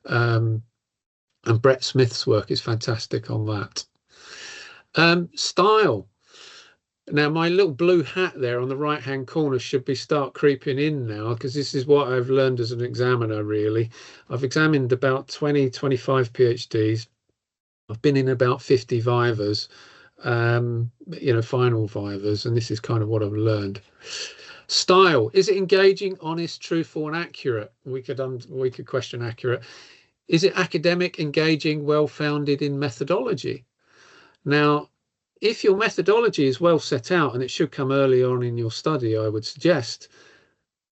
And Brett Smith's work is fantastic on that. Style. Now, my little blue hat there on the right-hand corner should start creeping in now, because this is what I've learned as an examiner, really. I've examined about 20, 25 PhDs. I've been in about 50 vivas, you know, final vivas, and this is kind of what I've learned. Style. Is it engaging, honest, truthful, and accurate? We could question accurate. Is it academic, engaging, well-founded in methodology? Now, if your methodology is well set out, and it should come early on in your study, I would suggest,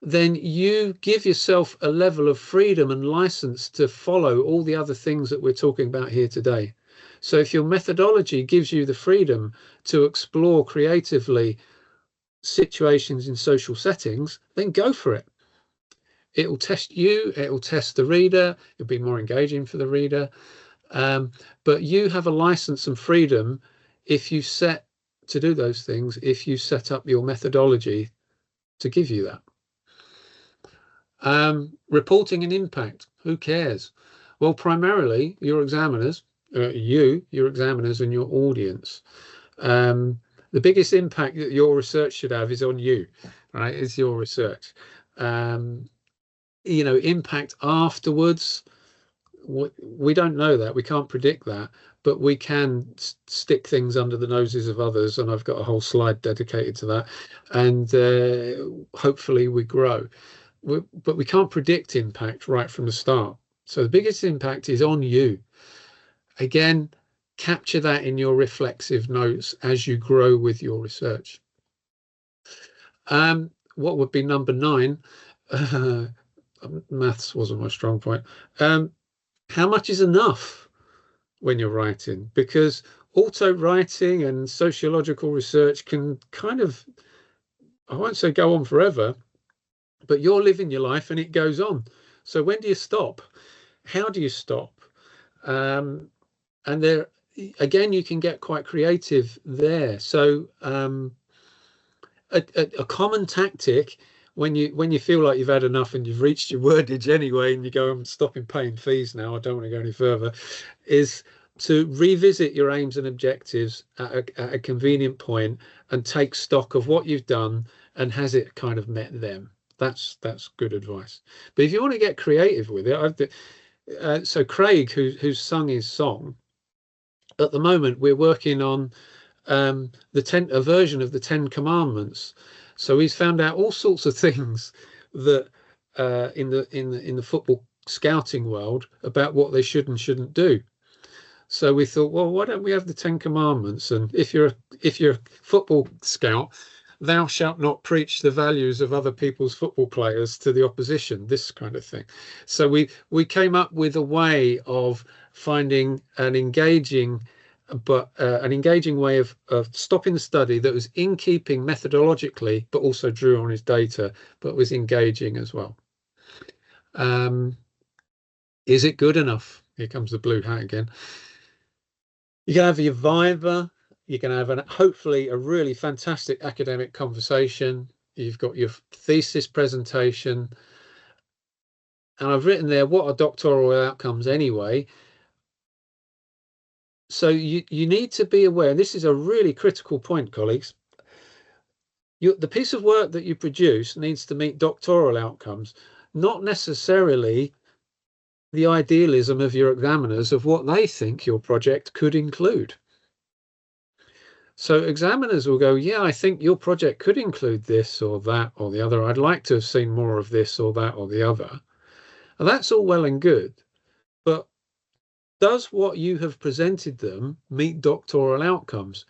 then you give yourself a level of freedom and license to follow all the other things that we're talking about here today. So if your methodology gives you the freedom to explore creatively situations in social settings, then go for it. It will test you, it will test the reader, it'll be more engaging for the reader. But you have a license and freedom if you set to do those things, if you set up your methodology to give you that. Reporting and impact, who cares? Well, primarily your examiners, your examiners and your audience. The biggest impact that your research should have is on you, right? Is your research. Impact afterwards, we don't know that. We can't predict that, but we can stick things under the noses of others. And I've got a whole slide dedicated to that. And hopefully we grow. But we can't predict impact right from the start. So the biggest impact is on you. Again, capture that in your reflexive notes as you grow with your research. What would be number 9? Maths wasn't my strong point. How much is enough when you're writing? Because auto writing and sociological research can kind of, I won't say go on forever, but you're living your life and it goes on. So when do you stop? How do you stop? And there, again, you can get quite creative there. So a common tactic when you feel like you've had enough and you've reached your wordage anyway, and you go, I'm stopping paying fees now, I don't want to go any further, is to revisit your aims and objectives at a convenient point and take stock of what you've done and has it kind of met them. That's good advice. But if you want to get creative with it, so Craig, who's sung his song, at the moment we're working on a version of the 10 Commandments. So he's found out all sorts of things that in the football scouting world about what they should and shouldn't do. So we thought, well, why don't we have the 10 Commandments? And if you're a football scout, thou shalt not preach the values of other people's football players to the opposition, this kind of thing. So we came up with a way of finding an engaging way of stopping the study that was in keeping methodologically, but also drew on his data, but was engaging as well. Is it good enough? Here comes the blue hat again. You can have your viva. You can have hopefully a really fantastic academic conversation. You've got your thesis presentation. And I've written there, what are doctoral outcomes anyway? So you need to be aware, and this is a really critical point, colleagues. The piece of work that you produce needs to meet doctoral outcomes, not necessarily the idealism of your examiners of what they think your project could include. So examiners will go, yeah, I think your project could include this or that or the other. I'd like to have seen more of this or that or the other. And that's all well and good, but does what you have presented them meet doctoral outcomes?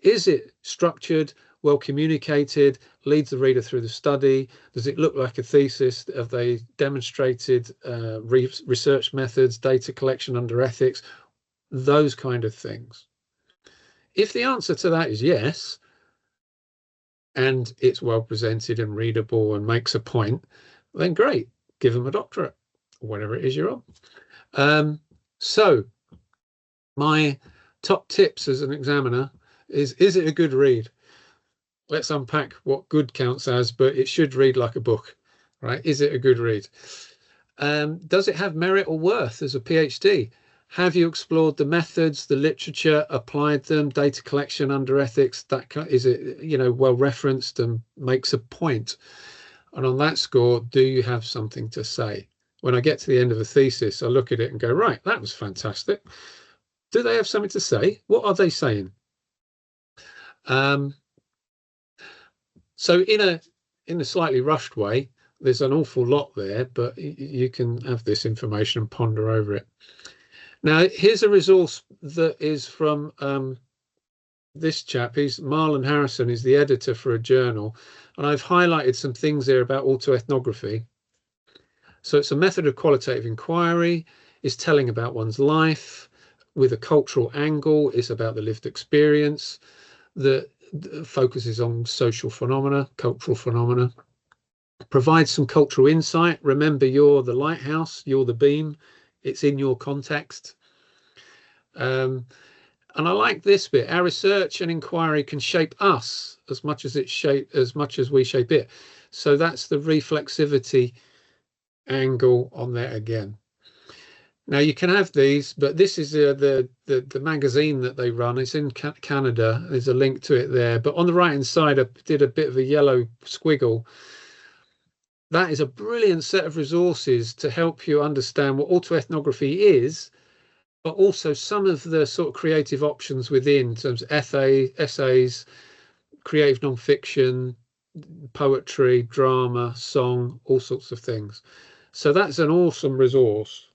Is it structured, well communicated, leads the reader through the study? Does it look like a thesis? Have they demonstrated research methods, data collection under ethics, those kind of things? If the answer to that is yes, and it's well presented and readable and makes a point, then great, give them a doctorate, whatever it is you're on. So my top tips as an examiner is it a good read? Let's unpack what good counts as, but it should read like a book, right? Is it a good read? Does it have merit or worth as a PhD? Have you explored the methods, the literature, applied them, data collection under ethics? Is it, well referenced and makes a point? And on that score, do you have something to say? When I get to the end of a thesis, I look at it and go, right, that was fantastic. Do they have something to say? What are they saying? So in a slightly rushed way, there's an awful lot there, but you can have this information and ponder over it. Now, here's a resource that is from this chap. Marlon Harrison is the editor for a journal, and I've highlighted some things there about autoethnography. So it's a method of qualitative inquiry, is telling about one's life with a cultural angle. It's about the lived experience that focuses on social phenomena, cultural phenomena, provides some cultural insight. Remember, you're the lighthouse, you're the beam, it's in your context. And I like this bit. Our research and inquiry can shape us as much as we shape it. So that's the reflexivity angle on there again. Now you can have these, but this is the magazine that they run. It's in Canada. There's a link to it there. But on the right hand side, I did a bit of a yellow squiggle. That is a brilliant set of resources to help you understand what autoethnography is, but also some of the sort of creative options within, in terms of essays, creative nonfiction, poetry, drama, song, all sorts of things. So that's an awesome resource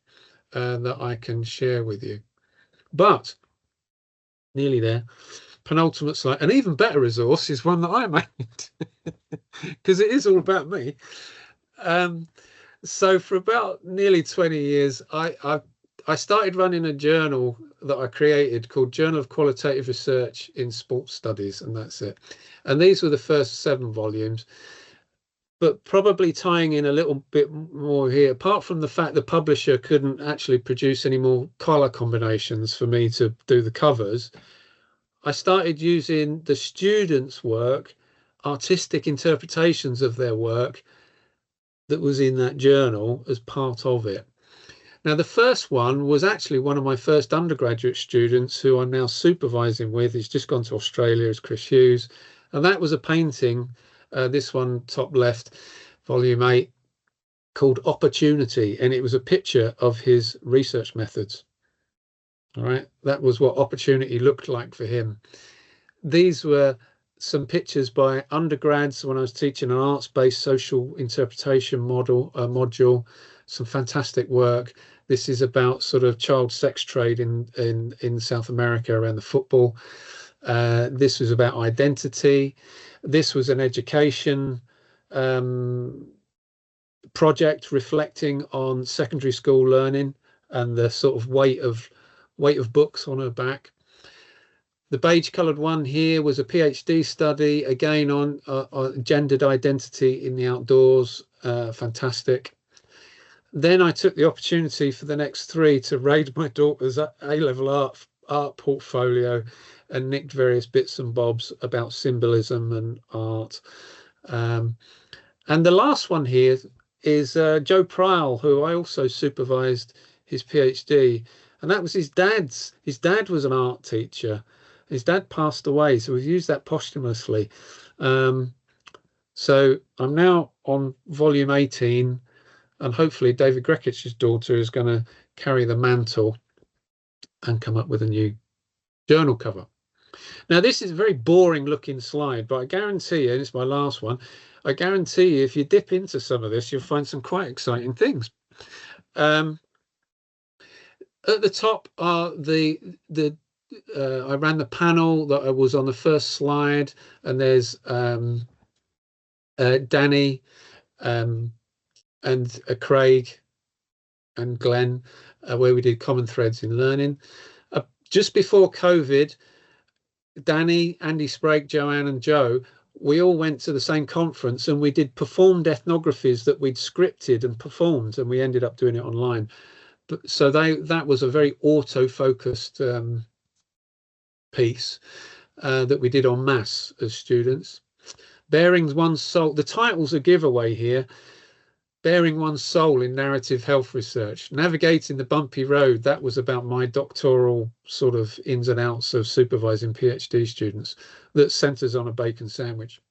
that I can share with you. But nearly there. Penultimate slide. An even better resource is one that I made because it is all about me. So for about nearly 20 years, I started running a journal that I created called Journal of Qualitative Research in Sports Studies, and that's it. And these were the first 7 volumes. But probably tying in a little bit more here, apart from the fact the publisher couldn't actually produce any more colour combinations for me to do the covers, I started using the students' work, artistic interpretations of their work that was in that journal as part of it. Now, the first one was actually one of my first undergraduate students who I'm now supervising with. He's just gone to Australia, is Chris Hughes. And that was a painting, this one top left, volume 8, called Opportunity. And it was a picture of his research methods. All right, that was what opportunity looked like for him. These were some pictures by undergrads when I was teaching an arts-based social interpretation module. Some fantastic work. This is about sort of child sex trade in South America around the football. This was about identity. This was an education project reflecting on secondary school learning and the sort of weight of books on her back. The beige coloured one here was a PhD study, again on gendered identity in the outdoors. Fantastic. Then I took the opportunity for the next 3 to raid my daughter's A-level art portfolio and nicked various bits and bobs about symbolism and art. And the last one here is Joe Pryall, who I also supervised his PhD. And that was his dad's. His dad was an art teacher. His dad passed away, so we've used that posthumously. So I'm now on volume 18, and hopefully David Grekich's daughter is going to carry the mantle and come up with a new journal cover. Now, this is a very boring looking slide, but I guarantee you, and it's my last one, I guarantee you if you dip into some of this, you'll find some quite exciting things. At the top are I ran the panel that I was on the first slide, and there's Danny and Craig and Glenn, where we did common threads in learning. Just before COVID, Danny, Andy Sprague, Joanne and Joe, we all went to the same conference and we did performed ethnographies that we'd scripted and performed, and we ended up doing it online. But so that was a very auto-focused piece that we did en masse as students. Bearing One's Soul, the title's a giveaway here. Bearing One's Soul in Narrative Health Research. Navigating the Bumpy Road, that was about my doctoral sort of ins and outs of supervising PhD students, that centres on a bacon sandwich.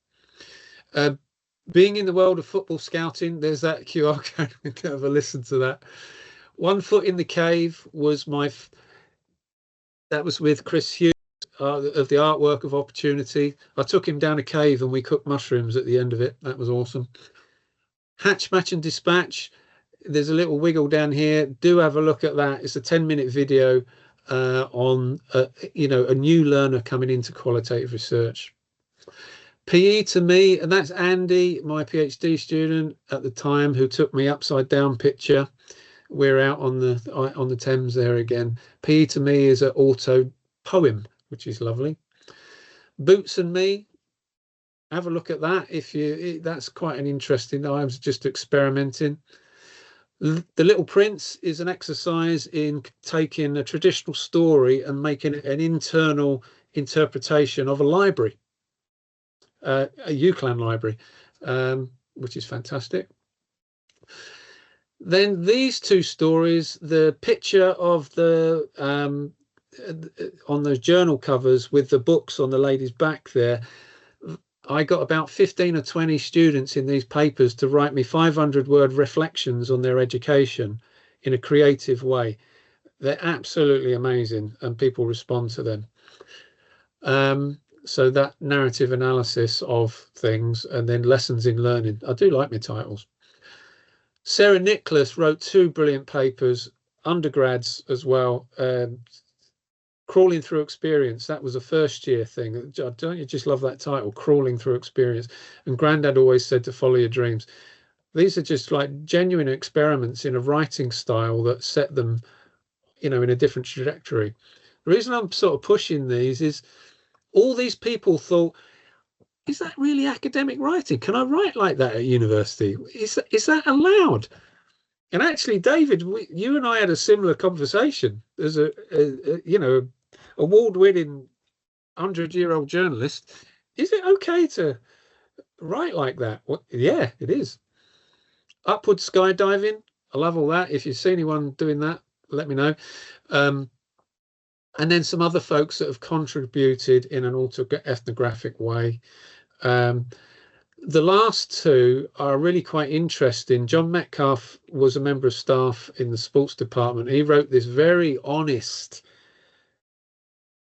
Being in the World of Football Scouting, there's that QR code, we can have a listen to that. 1 Foot in the Cave was that was with Chris Hughes of the Artwork of Opportunity. I took him down a cave and we cooked mushrooms at the end of it. That was awesome. Hatch, Match and Dispatch, there's a little wiggle down here. Do have a look at that. It's a 10-minute video on a new learner coming into qualitative research. PE to me, and that's Andy, my PhD student at the time, who took me upside down picture. We're out on the Thames there again. PE to me is an auto poem, which is lovely. Boots and Me, have a look at that. That's quite an interesting. I was just experimenting. The Little Prince is an exercise in taking a traditional story and making it an internal interpretation of a library, a UCLan library, which is fantastic. Then these two stories, the picture of the on the journal covers with the books on the lady's back there, I got about 15 or 20 students in these papers to write me 500-word reflections on their education in a creative way. They're absolutely amazing, and people respond to them. So that narrative analysis of things, and then lessons in learning. I do like my titles. Sarah Nicholas wrote 2 brilliant papers, undergrads as well. Crawling Through Experience, that was a first-year thing. Don't you just love that title, Crawling Through Experience? And Grandad always said to follow your dreams. These are just like genuine experiments in a writing style that set them, in a different trajectory. The reason I'm sort of pushing these is all these people thought, is that really academic writing? Can I write like that at university? Is that allowed? And actually, David, you and I had a similar conversation as a award-winning 100-year-old journalist. Is it okay to write like that? Well, yeah, it is. Upward skydiving, I love all that. If you see anyone doing that, let me know. And then some other folks that have contributed in an autoethnographic way. The last 2 are really quite interesting. John Metcalf was a member of staff in the sports department. He wrote this very honest,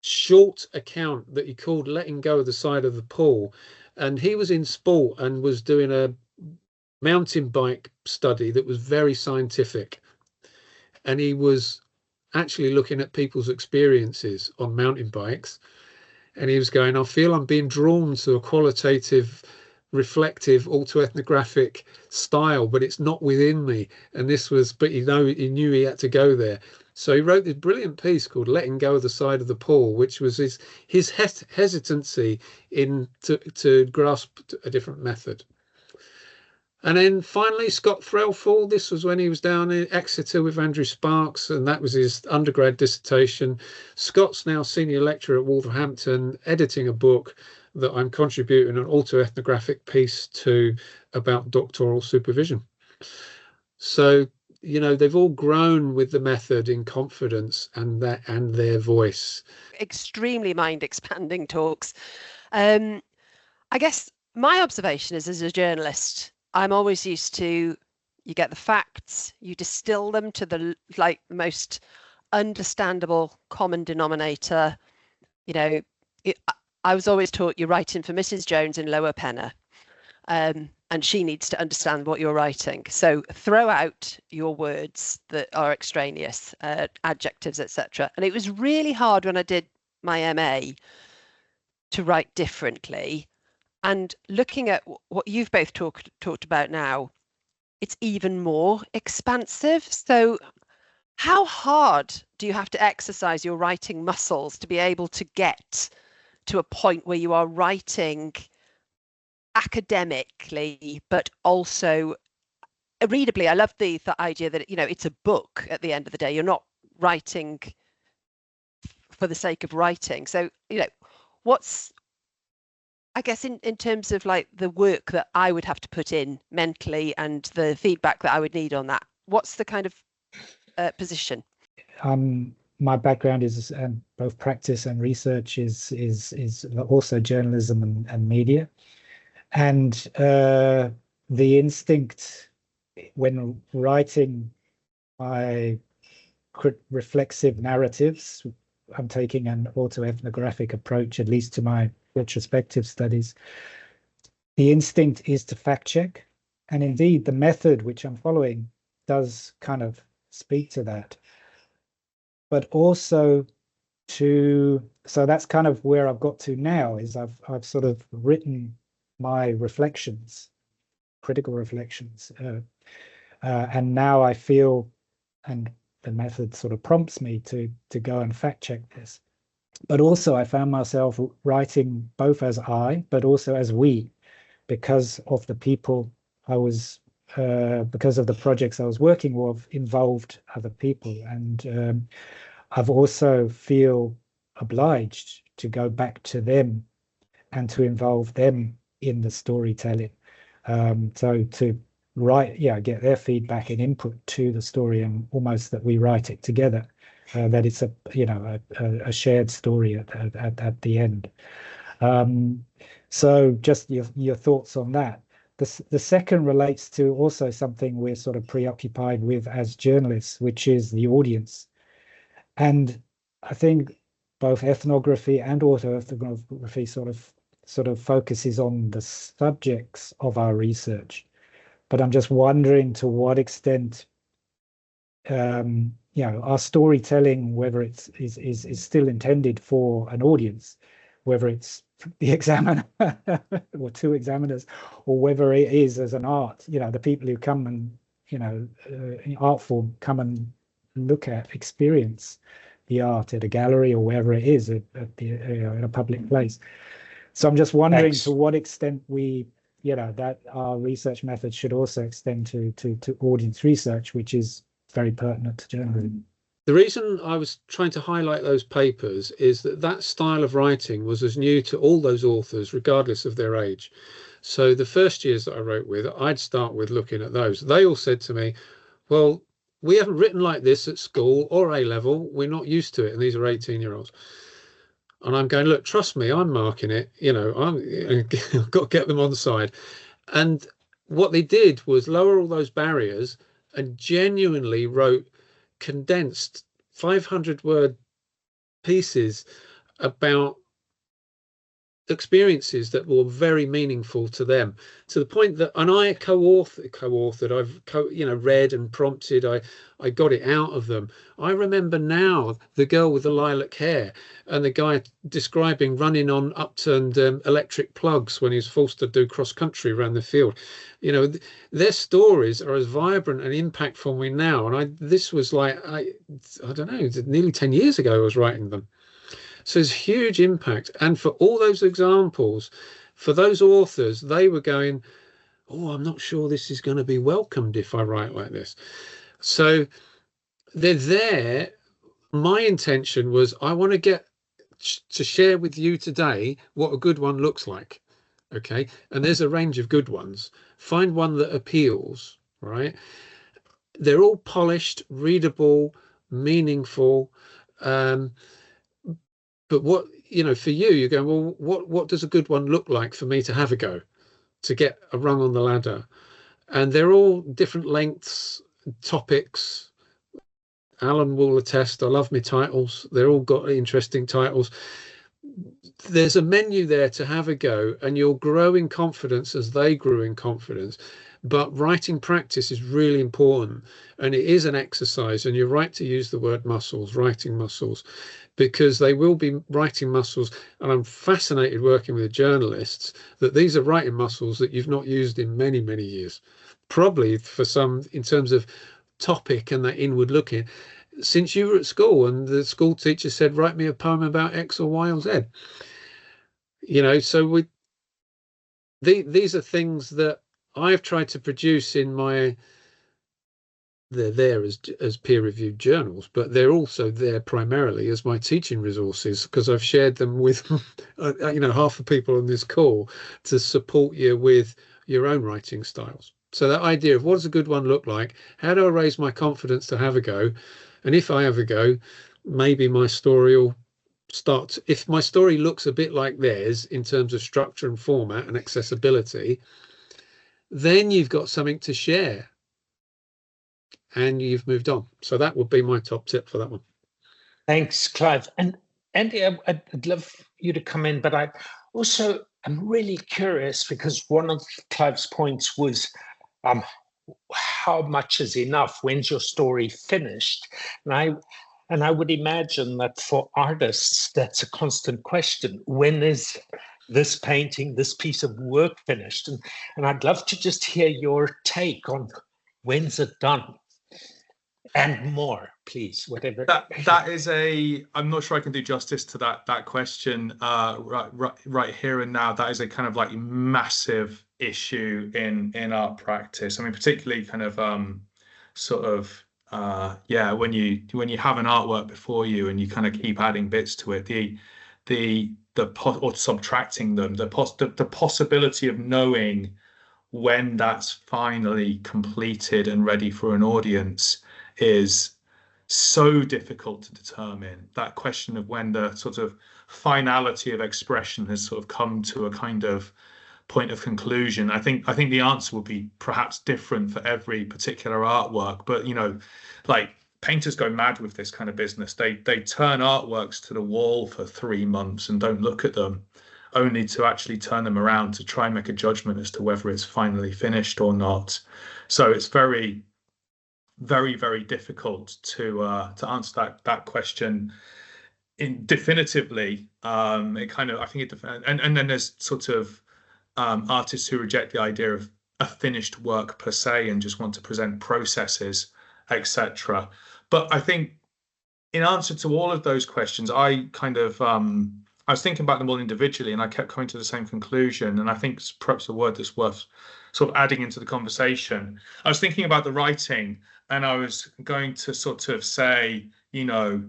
short account that he called Letting Go of the Side of the Pool. And he was in sport and was doing a mountain bike study that was very scientific. And he was actually looking at people's experiences on mountain bikes. And he was going, I feel I'm being drawn to a qualitative, reflective, autoethnographic style, but it's not within me. And this was, but he knew he had to go there. So he wrote this brilliant piece called Letting Go of the Side of the Pool, which was his hesitancy to grasp a different method. And then finally, Scott Threlfall. This was when he was down in Exeter with Andrew Sparks, and that was his undergrad dissertation. Scott's now senior lecturer at Wolverhampton, editing a book that I'm contributing an autoethnographic piece to about doctoral supervision. So, they've all grown with the method in confidence and their voice. Extremely mind-expanding talks. I guess my observation is, as a journalist, I'm always used to, you get the facts, you distill them to the most understandable common denominator. I was always taught you're writing for Mrs. Jones in Lower Penna, and she needs to understand what you're writing. So throw out your words that are extraneous, adjectives, etc. And it was really hard when I did my MA to write differently. And looking at what you've both talked about now, it's even more expansive. So how hard do you have to exercise your writing muscles to be able to get to a point where you are writing academically, but also readably? I love the idea that, it's a book at the end of the day. You're not writing for the sake of writing. So, what's, I guess, in terms of the work that I would have to put in mentally and the feedback that I would need on that, what's the kind of position? My background is both practice and research is also journalism and media. And the instinct when writing my reflexive narratives, I'm taking an autoethnographic approach, at least to my retrospective studies. The instinct is to fact check. And indeed, the method which I'm following does kind of speak to that. But also so that's kind of where I've got to now, is I've sort of written my reflections, critical reflections. And now I feel, and the method sort of prompts me to go and fact check this. But also I found myself writing both as I, but also as we, because of the people I was, because of the projects I was working with involved other people. And I've also feel obliged to go back to them and to involve them in the storytelling. So to get their feedback and input to the story, and almost that we write it together, that it's a shared story at the end. So just your thoughts on that. The second relates to also something we're sort of preoccupied with as journalists, which is the audience. And I think both ethnography and autoethnography sort of focuses on the subjects of our research. But I'm just wondering to what extent our storytelling, whether is still intended for an audience, whether it's the examiner or two examiners, or whether it is as an art, the people who come and, art form come and experience the art at a gallery or wherever it is in a public place. So I'm just wondering to what extent that our research methods should also extend to audience research, which is very pertinent to journalism. The reason I was trying to highlight those papers is that style of writing was as new to all those authors, regardless of their age. So the first years that I wrote with, I'd start with looking at those. They all said to me, well, we haven't written like this at school or A-level. We're not used to it. And these are 18-year-olds. And I'm going, look, trust me, I'm marking it. I've got to get them on side. And what they did was lower all those barriers and genuinely wrote condensed 500-word pieces about experiences that were very meaningful to them, to the point that, and I co-authored, I've read and prompted, I got it out of them. I remember now the girl with the lilac hair and the guy describing running on upturned electric plugs when he was forced to do cross country around the field. Their stories are as vibrant and impactful me now. And this was like, I don't know, nearly 10 years ago I was writing them. So there's huge impact. And for all those examples, for those authors, they were going, oh, I'm not sure this is going to be welcomed if I write like this. So they're there. My intention was I want to get to share with you today what a good one looks like. Okay. And there's a range of good ones. Find one that appeals, right? They're all polished, readable, meaningful. But what, for you, you're going, well, what does a good one look like for me to have a go, to get a rung on the ladder? And they're all different lengths, topics. Alan will attest, I love my titles. They're all got interesting titles. There's a menu there to have a go, and you'll grow in confidence as they grew in confidence. But writing practice is really important, and it is an exercise, and you're right to use the word muscles, writing muscles, because they will be writing muscles. And I'm fascinated working with journalists that these are writing muscles that you've not used in many, many years. Probably for some, in terms of topic and that inward looking, since you were at school and the school teacher said, write me a poem about X or Y or Z. So these are things that I've tried to produce in my, they're there as peer-reviewed journals, but they're also there primarily as my teaching resources, because I've shared them with half the people on this call to support you with your own writing styles. So that idea of what does a good one look like? How do I raise my confidence to have a go? And if I have a go, maybe my story will start. If my story looks a bit like theirs in terms of structure and format and accessibility, then you've got something to share and you've moved on. So that would be my top tip for that one. Thanks, Clive. And Andy, I'd love you to come in, but I also am really curious, because one of Clive's points was how much is enough? When's your story finished? And I would imagine that for artists, that's a constant question. When is this painting, this piece of work finished? And I'd love to just hear your take on when's it done? And more, please, whatever. That is I'm not sure I can do justice to that question right here and now. That is a kind of like massive issue in art practice. I mean, particularly kind of when you have an artwork before you and you kind of keep adding bits to it, or subtracting them, the possibility of knowing when that's finally completed and ready for an audience is so difficult to determine. That question of when the sort of finality of expression has sort of come to a kind of point of conclusion. I think the answer will be perhaps different for every particular artwork, but you know, like painters go mad with this kind of business. They turn artworks to the wall for 3 months and don't look at them, only to actually turn them around to try and make a judgment as to whether it's finally finished or not. So it's very, very, very difficult to answer that question definitively. It kind of, I think it and then there's sort of artists who reject the idea of a finished work per se and just want to present processes, etc. But I think in answer to all of those questions, I kind of I was thinking about them all individually, and I kept coming to the same conclusion. And I think it's perhaps a word that's worth sort of adding into the conversation. I was thinking about the writing, and I was going to sort of say, you know,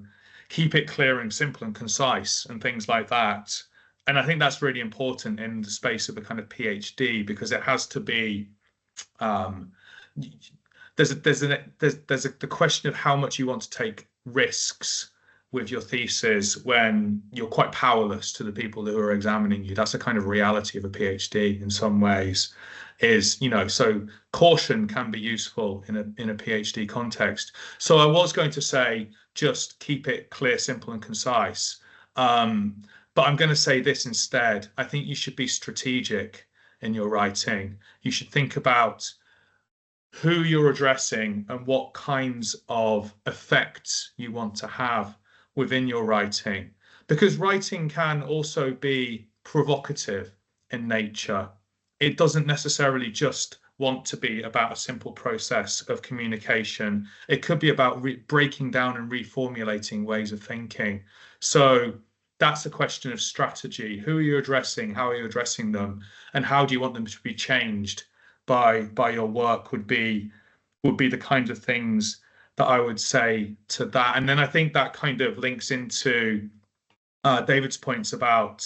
keep it clear and simple and concise and things like that. And I think that's really important in the space of a kind of PhD, because it has to be there's the question of how much you want to take risks with your thesis when you're quite powerless to the people who are examining you. That's a kind of reality of a PhD in some ways, is, you know, so caution can be useful in a PhD context. So I was going to say just keep it clear, simple and concise. But I'm going to say this instead. I think you should be strategic in your writing. You should think about who you're addressing and what kinds of effects you want to have within your writing. Because writing can also be provocative in nature. It doesn't necessarily just want to be about a simple process of communication. It could be about breaking down and reformulating ways of thinking. So that's a question of strategy. Who are you addressing? How are you addressing them? And how do you want them to be changed by your work would be the kinds of things that I would say to that. And then I think that kind of links into David's points about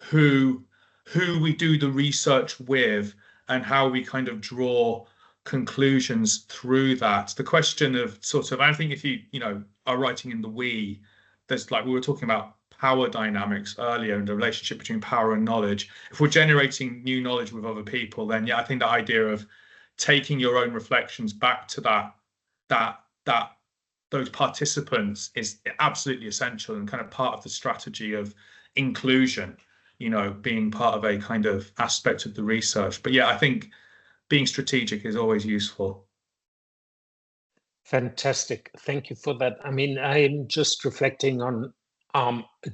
who we do the research with and how we kind of draw conclusions through that. The question of sort of, I think if you know, are writing in the we, there's, like we were talking about power dynamics earlier and the relationship between power and knowledge. If we're generating new knowledge with other people, then yeah, I think the idea of taking your own reflections back to those participants is absolutely essential and kind of part of the strategy of inclusion, you know, being part of a kind of aspect of the research. But yeah, I think being strategic is always useful. Fantastic. Thank you for that. I mean, I'm just reflecting on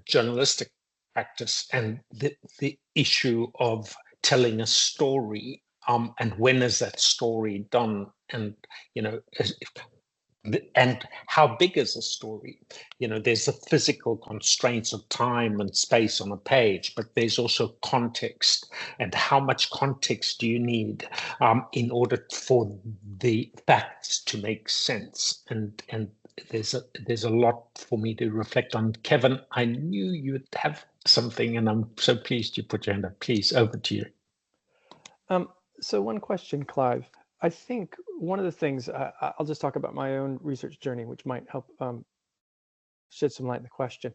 journalistic practice and the issue of telling a story, and when is that story done, and you know, and how big is a story? You know, there's the physical constraints of time and space on a page, but there's also context, and how much context do you need in order for the facts to make sense? And there's a lot for me to reflect on. Kevin, I knew you'd have something, and I'm so pleased you put your hand up. Please, over to you. So one question, Clive. I think one of the things, I'll just talk about my own research journey, which might help shed some light on the question.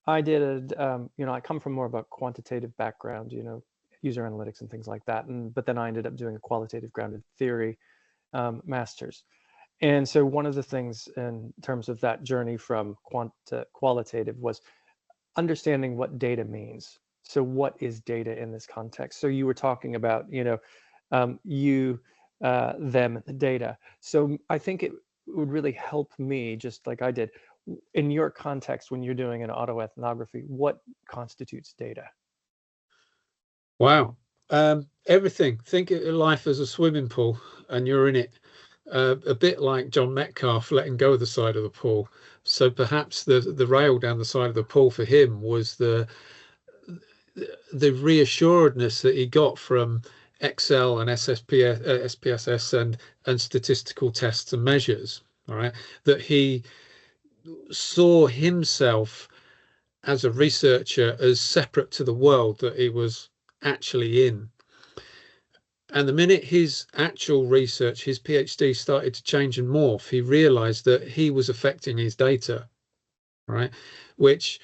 I did, you know, I come from more of a quantitative background, you know, user analytics and things like that. But then I ended up doing a qualitative grounded theory master's. And so one of the things in terms of that journey from quant to qualitative was understanding what data means. So what is data in this context? So you were talking about, you know, you, them, the data. So I think it would really help me, just like I did, in your context when you're doing an autoethnography, what constitutes data? Wow. Everything. Think of life as a swimming pool and you're in it. A bit like John Metcalf letting go of the side of the pool. So perhaps the rail down the side of the pool for him was the reassuredness that he got from Excel and SPSS and statistical tests and measures. All right, that he saw himself as a researcher as separate to the world that he was actually in. And the minute his actual research, his PhD, started to change and morph, he realized that he was affecting his data, right? Which,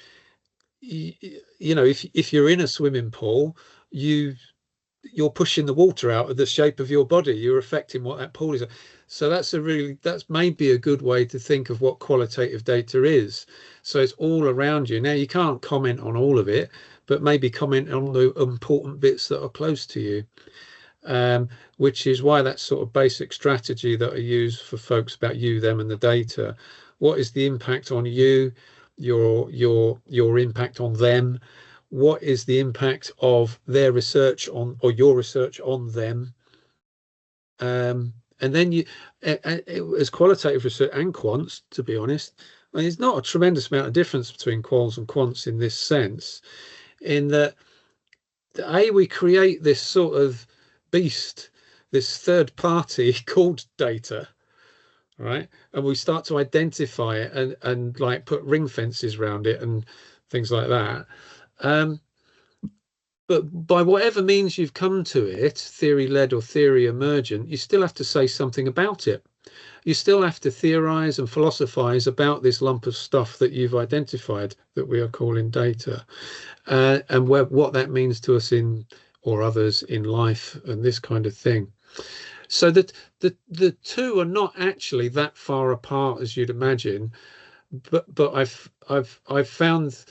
you know, if you're in a swimming pool, you're pushing the water out of the shape of your body. You're affecting what that pool is. So that's maybe a good way to think of what qualitative data is. So it's all around you. Now, you can't comment on all of it, but maybe comment on the important bits that are close to you. Which is why that sort of basic strategy that I use for folks about you, them, and the data. What is the impact on you, your impact on them? What is the impact of their research on, or your research on them? And then you, as qualitative research and quants, to be honest, I mean, there's not a tremendous amount of difference between quals and quants in this sense, in that we create this sort of beast, this third party called data, right? And we start to identify it and like put ring fences around it and things like that. But by whatever means you've come to it, theory-led or theory emergent, you still have to say something about it. You still have to theorize and philosophize about this lump of stuff that you've identified that we are calling data, and what that means to us or others in life and this kind of thing. So that the two are not actually that far apart as you'd imagine, but I've found,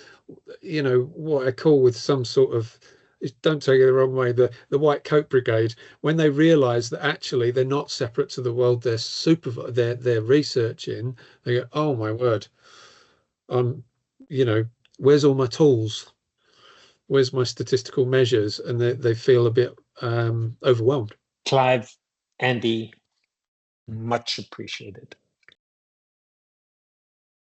you know, what I call with some sort of, don't take it the wrong way, the white coat brigade, when they realize that actually they're not separate to the world they're researching, they go, oh my word, you know, where's all my tools? Where's my statistical measures? And they feel a bit overwhelmed. Clive, Andy, much appreciated.